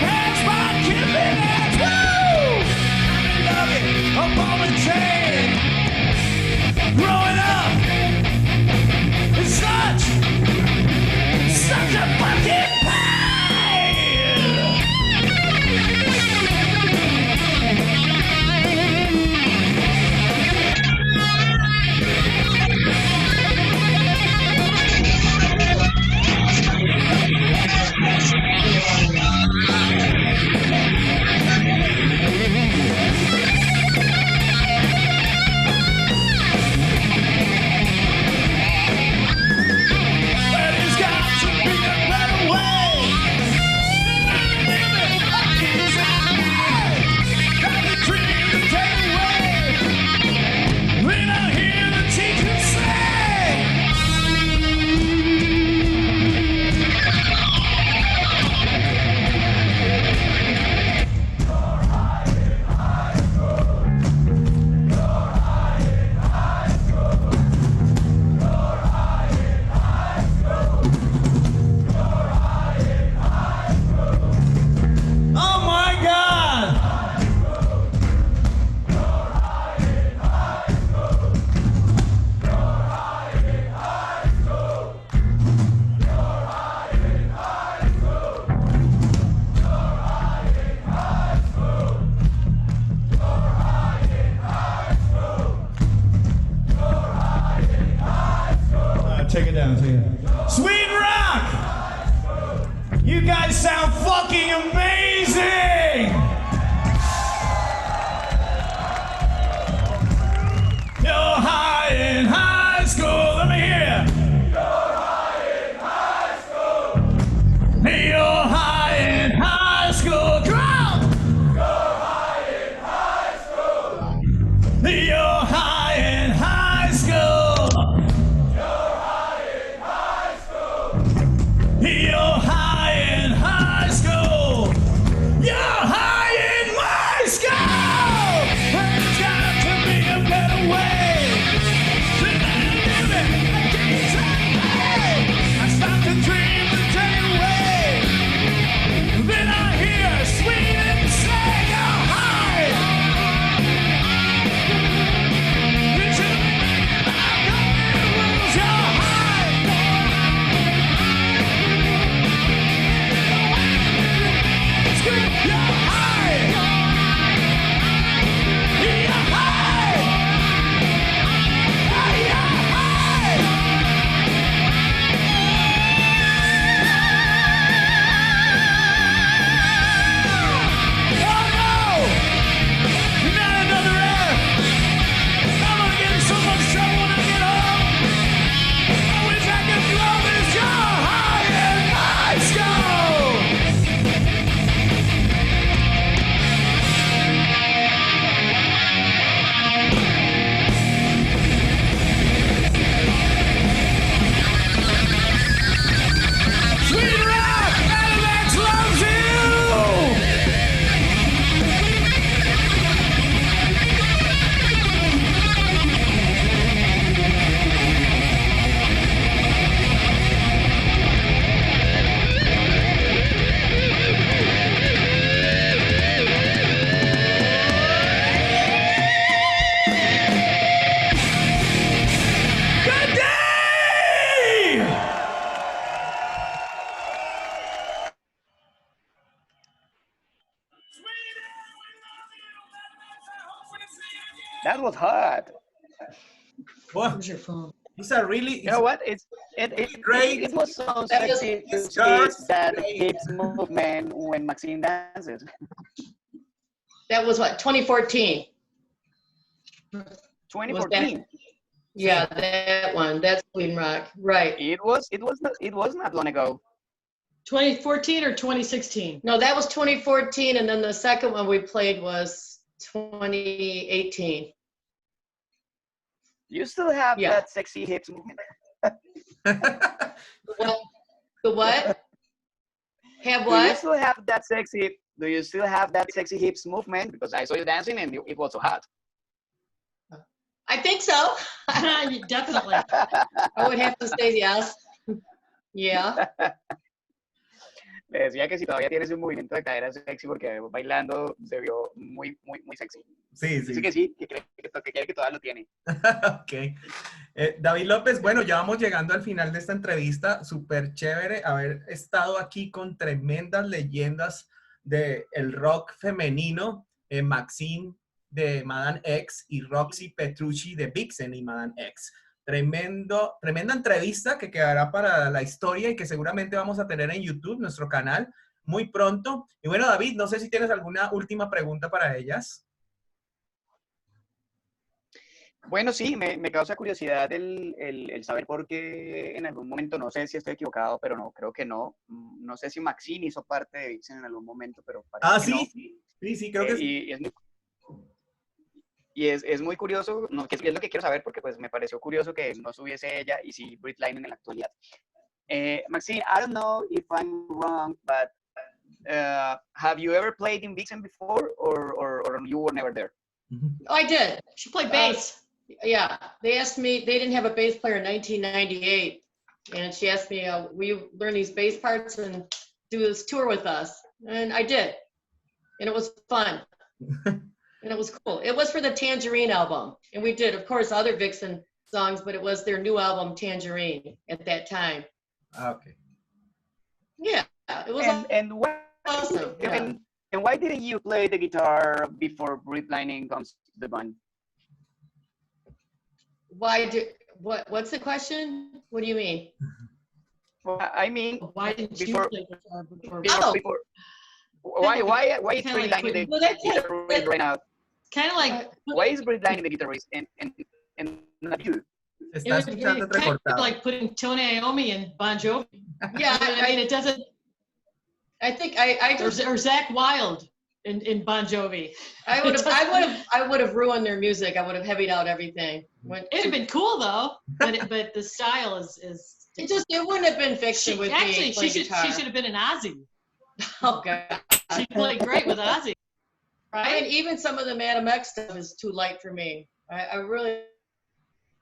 are fucking amazing! You're high in high school, let me hear you. You're high in high school. You're high in high school, come on! You're high in high school. You're high in high school. You're high in high school. You're high in high school. You're high in my school. There's got to be a better way. I start to dream the day away. Then I hear Sweden say you're high. You should be about the rules. You're high. You're high. You're high. Sweet rock, Alex loves you! Good day!
That was hot.
Well,
Where's your phone?
these are really
You know what? It
great.
was so
That was-
sexy to see
Girls,
that
great.
hips movement when Maxine dances.
That was what, 2014?
2014.
Yeah, that one. That's Queen Rock. Right.
It was not long ago.
2014 or 2016?
No, that was 2014, and then the second one we played was 2018.
You still have
Yeah.
that sexy hips movement.
Well, the what? Have
Do you
what?
still have that sexy? Do you still have that sexy hips movement? Because I saw you dancing and it was so hot.
I think so.
Definitely.
I would have to say yes. Yeah.
Le decía que si todavía tienes un movimiento de cadera sexy porque bailando se vio muy, muy, muy sexy.
Sí,
Dice
sí.
que sí, que quiere que todavía lo tiene.
Ok. David López, bueno, ya vamos llegando al final de esta entrevista. Súper chévere haber estado aquí con tremendas leyendas del rock femenino, Maxine de Madame X y Roxy Petrucci de Vixe y Madame X. Tremenda entrevista que quedará para la historia y que seguramente vamos a tener en YouTube, nuestro canal, muy pronto. Y bueno, David, no sé si tienes alguna última pregunta para ellas.
Bueno, sí, me causa curiosidad el saber por qué en algún momento, no sé si estoy equivocado, pero no, creo que no. No sé si Maxine hizo parte de Vixe en algún momento, pero parece que no.
Sí, creo que sí.
Y es muy curioso, no, que es lo que quiero saber porque pues me pareció curioso que no subiese ella y sí Brit Linen en la actualidad. Maxine, I don't know if I'm wrong, but have you ever played in Vixen before or you were never there?
Oh, I did. She played bass. Yeah. They asked me, they didn't have a bass player in 1998. And she asked me, will you learn these bass parts and do this tour with us? And I did. And it was fun. And it was cool. It was for the Tangerine album. And we did, of course, other Vixen songs, but it was their new album, Tangerine, at that time.
Okay.
Yeah, it was awesome.
And why didn't you play the guitar before Brit Lining comes to the band?
What's the question? What do you mean?
I mean,
Why didn't you
before,
play guitar before?
Oh.
before why is
Kinda
Brit
like
Lang the
Well, that's it.
guitarist right now?
Kind of like
Why is Brit Lang the guitarist and not you?
Se
it
está
would
escuchando
be kind of
entrecortado.
like putting Tony Iommi in Bon Jovi.
Yeah,
I mean, it doesn't.
I think I
Or,
just
or Zach Wilde in Bon Jovi.
I would have ruined their music. I would have heavied out everything.
It'd have been cool though, but the style is.
It wouldn't have been fiction with
Actually,
me playing
she
guitar.
should have been an Ozzy.
Oh god.
She played great with Ozzy.
I mean,
Right?
even some of the Madam X stuff is too light for me. I really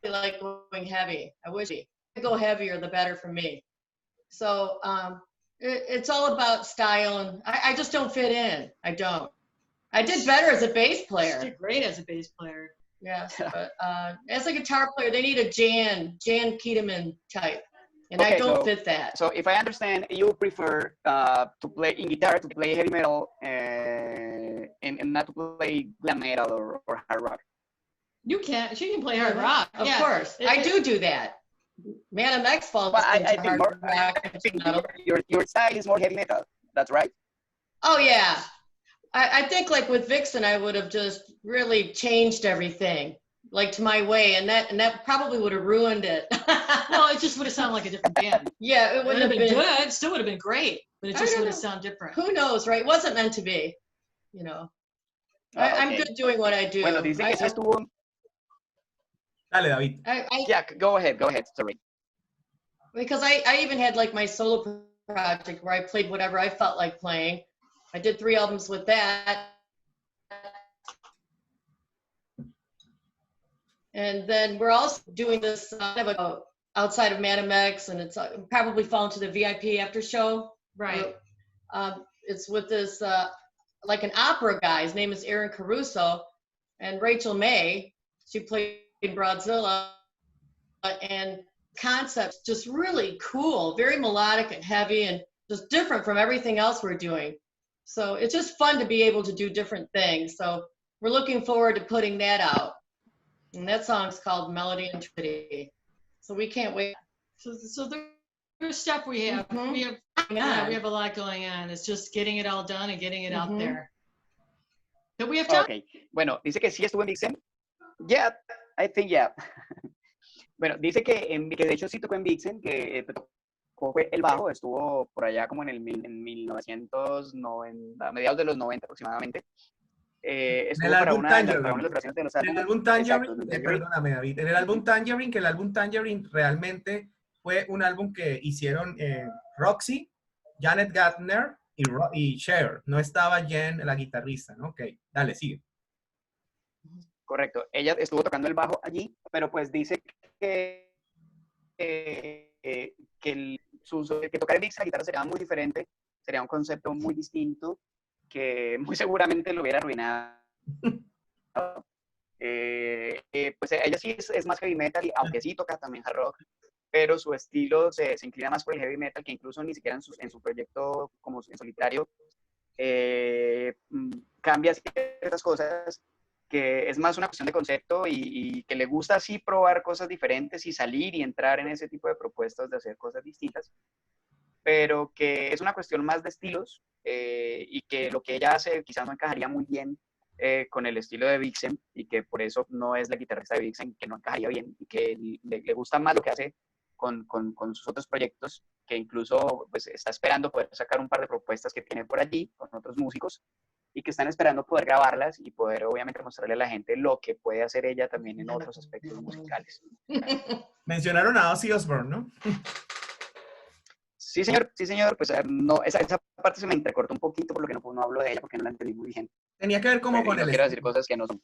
like going heavy. I wish I could go heavier, the better for me. So it's all about style, and I just don't fit in. I don't. I did better as a bass
She
player.
did great as a bass player.
Yeah, but as a guitar player, they need a Jan Keteman type, and I
Okay,
don't
so-
fit that.
So if I understand, you prefer to play in guitar to play heavy metal and not to play glam metal or hard rock.
She can play hard rock.
Of
Yeah.
course, I do that. Madam X falls
But I
into
think
hard
more,
rock.
I think your style is more heavy metal. That's right.
Oh yeah, I think like with Vixen, I would have just really changed everything like to my way, and that probably would have ruined it.
Well, it just would have sounded like a different band.
Yeah, it
It would
wouldn't
have
have
been
been.
good. Still would have been great, but it
I
just
don't
would have
know.
sounded different.
Who knows, right? It wasn't meant to be. You know, I'm
Okay.
good doing what I do.
Bueno, dice que sí estuvo.
Dale, David.
Yeah, go ahead. Sorry.
Because I even had like my solo project where I played whatever I felt like playing. I did 3 albums with that. And then we're also doing this outside of Madam X, and it's probably fall into the VIP after show.
Right.
It's with this like an opera guy. His name is Aaron Caruso, and Rachel May. She played Broadzilla, and concepts just really cool, very melodic and heavy, and just different from everything else we're doing. So it's just fun to be able to do different things. So we're looking forward to putting that out. And that song's called Melody and Trinity. So we can't wait.
So there's stuff we have.
Mhm.
We have a lot going on. It's just getting it all done and getting it out
Mhm.
there. But we have time.
Okay. Bueno, dice que sí estuvo en Vixen. Yeah, I think yeah. Bueno, dice que de hecho sí tocó en Vixen, que tocó fue el bajo, estuvo por allá como en 1990, a mediados de los 90 aproximadamente. Estuvo
el
para
álbum
una de las
Tangerine.
grabaciones de los
En el
álbumes.
álbum
Exacto,
Tangerine,
de Tangerine.
perdóname David, en el álbum Tangerine, que el álbum Tangerine realmente fue un álbum que hicieron Roxy, Janet Gardner y Cher. No estaba Jen, la guitarrista, ¿no? Ok, dale, sigue.
Correcto, ella estuvo tocando el bajo allí, pero pues dice que tocar en Vixe la guitarra sería muy diferente, sería un concepto muy distinto, que muy seguramente lo hubiera arruinado. Pues ella sí es más heavy metal, aunque sí toca también hard rock, pero su estilo se inclina más por el heavy metal, que incluso ni siquiera en su proyecto como en solitario cambia ciertas cosas, que es más una cuestión de concepto y que le gusta así probar cosas diferentes y salir y entrar en ese tipo de propuestas de hacer cosas distintas, pero que es una cuestión más de estilos y que lo que ella hace quizás no encajaría muy bien con el estilo de Vixen, y que por eso no es la guitarrista de Vixen, que no encajaría bien, y que le gusta más lo que hace con sus otros proyectos, que incluso pues está esperando poder sacar un par de propuestas que tiene por allí con otros músicos, y que están esperando poder grabarlas y poder obviamente mostrarle a la gente lo que puede hacer ella también en otros aspectos musicales.
Mencionaron a Ozzy Osbourne, ¿no?
Sí, señor, pues no, esa parte se me entrecortó un poquito, por lo que no hablo de ella, porque no la entendí muy bien.
Tenía que ver como
Pero
con
no
el
quiero
estilo.
decir cosas que no son.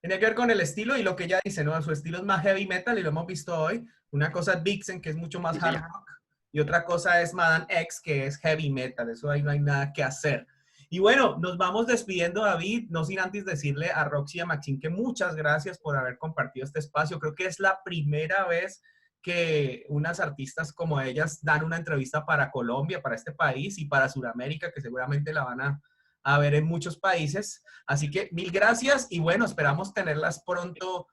Tenía que ver con el estilo y lo que ella dice, ¿no? Su estilo es más heavy metal y lo hemos visto hoy. Una cosa es Vixen, que es mucho más
Sí,
hard
señor.
rock, y otra cosa es Madame X, que es heavy metal. Eso ahí no hay nada que hacer. Y bueno, nos vamos despidiendo, David, no sin antes decirle a Roxy y a Maxine que muchas gracias por haber compartido este espacio. Creo que es la primera vez que unas artistas como ellas dan una entrevista para Colombia, para este país y para Sudamérica, que seguramente la van a ver en muchos países. Así que mil gracias y bueno, esperamos tenerlas pronto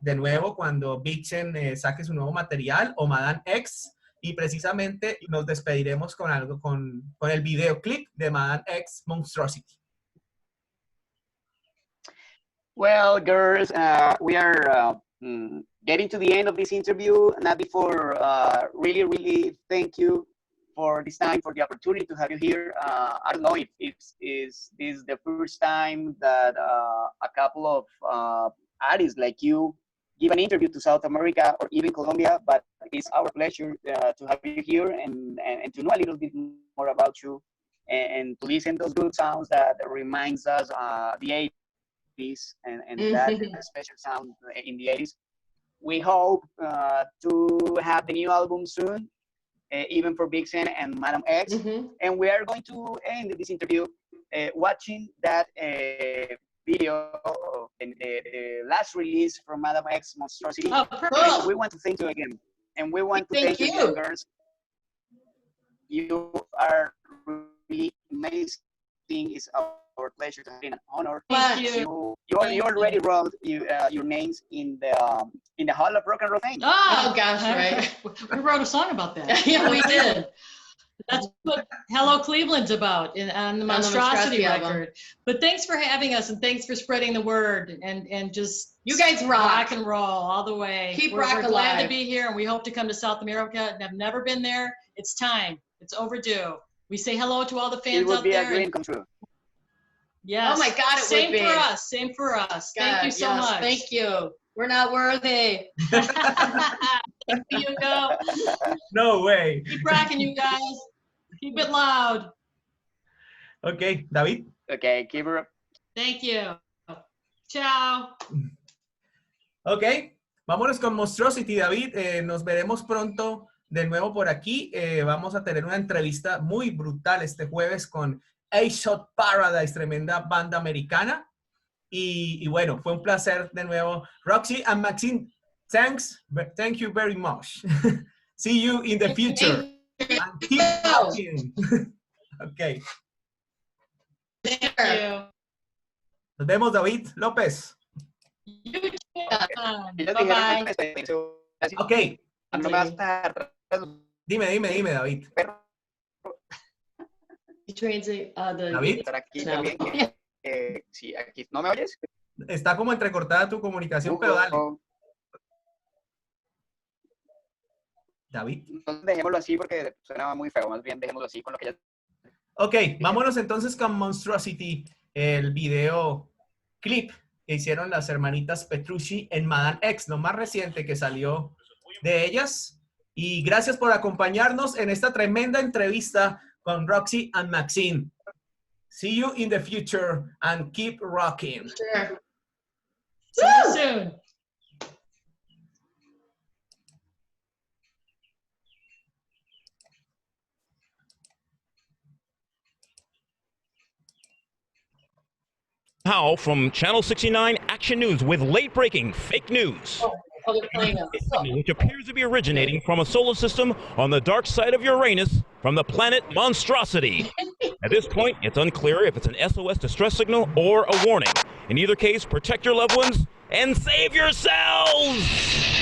de nuevo cuando Vixen saque su nuevo material o Madame X. y precisamente nos despediremos con algo, con el videoclip de Madame X Monstrosity.
Well, girls, we are getting to the end of this interview. Not before really, really thank you for this time, for the opportunity to have you here. I don't know if is this the first time that a couple of artists like you give an interview to South America or even Colombia, but it's our pleasure to have you here and to know a little bit more about you and to listen to those good sounds that reminds us the 80s and that special sound in the 80s. We hope to have the new album soon, even for Vixe and Madame X. And we are going to end this interview watching that video, the last release from Madame X Monstrosity.
Oh, perfect.
We want to thank you again. And we want to thank you again, girls. You are really amazing. It's our pleasure to have an honor.
Thank you.
You already wrote your names in the Hall of Rock and Roll Fame.
Oh gosh, right.
We wrote a song about that.
Yeah, we did.
That's what Hello Cleveland's about on the Monstrosity record.
album.
But thanks for having us, and thanks for spreading the word, and just
You guys rock.
rock and roll all the way.
Keep
we're
rock
glad to
alive.
be here, and we hope to come to South America. And have never been there. It's time. It's overdue. We say hello to all the
It
fans
would
out
be a
there.
dream come true.
Yes.
Oh my God, it
Same
would be.
for us. Same for us. Thank you so
yes,
much.
Thank you. We're not worthy.
Thank you, Hugo.
No way.
Keep rocking, you guys. Keep it loud.
Ok, David.
Okay, keep her up.
Thank you. Ciao.
Ok, vámonos con Monstrosity, David. Nos veremos pronto de nuevo por aquí. Vamos a tener una entrevista muy brutal este jueves con A-Shot Paradise, tremenda banda americana. Y bueno, fue un placer de nuevo. Roxy and Maxine, thank you very much. See you in the future. And keep talking. Ok.
Thank you.
Nos vemos, David López.
You too.
Ellos
Bye-bye.
dijeron que
Ok,
no me vas a dejar
dime, David.
Translate
David,
estar aquí
No.
también. Sí, aquí. ¿No me oyes?
está como entrecortada tu comunicación, pero dale. David.
No, dejémoslo así porque suena muy feo. Más bien dejémoslo así con lo que ya...
Ok, vámonos entonces con Monstrosity, el video clip que hicieron las hermanitas Petrucci en Madame X, lo más reciente que salió de ellas. Y gracias por acompañarnos en esta tremenda entrevista con Roxy and Maxine. See you in the future and keep rocking.
Sure.
See you soon.
How from Channel 69 Action News with late-breaking fake news,
Oh, they're playing us.
which appears to be originating from a solar system on the dark side of Uranus from the planet Monstrosity. At this point, it's unclear if it's an SOS distress signal or a warning. In either case, protect your loved ones and save yourselves!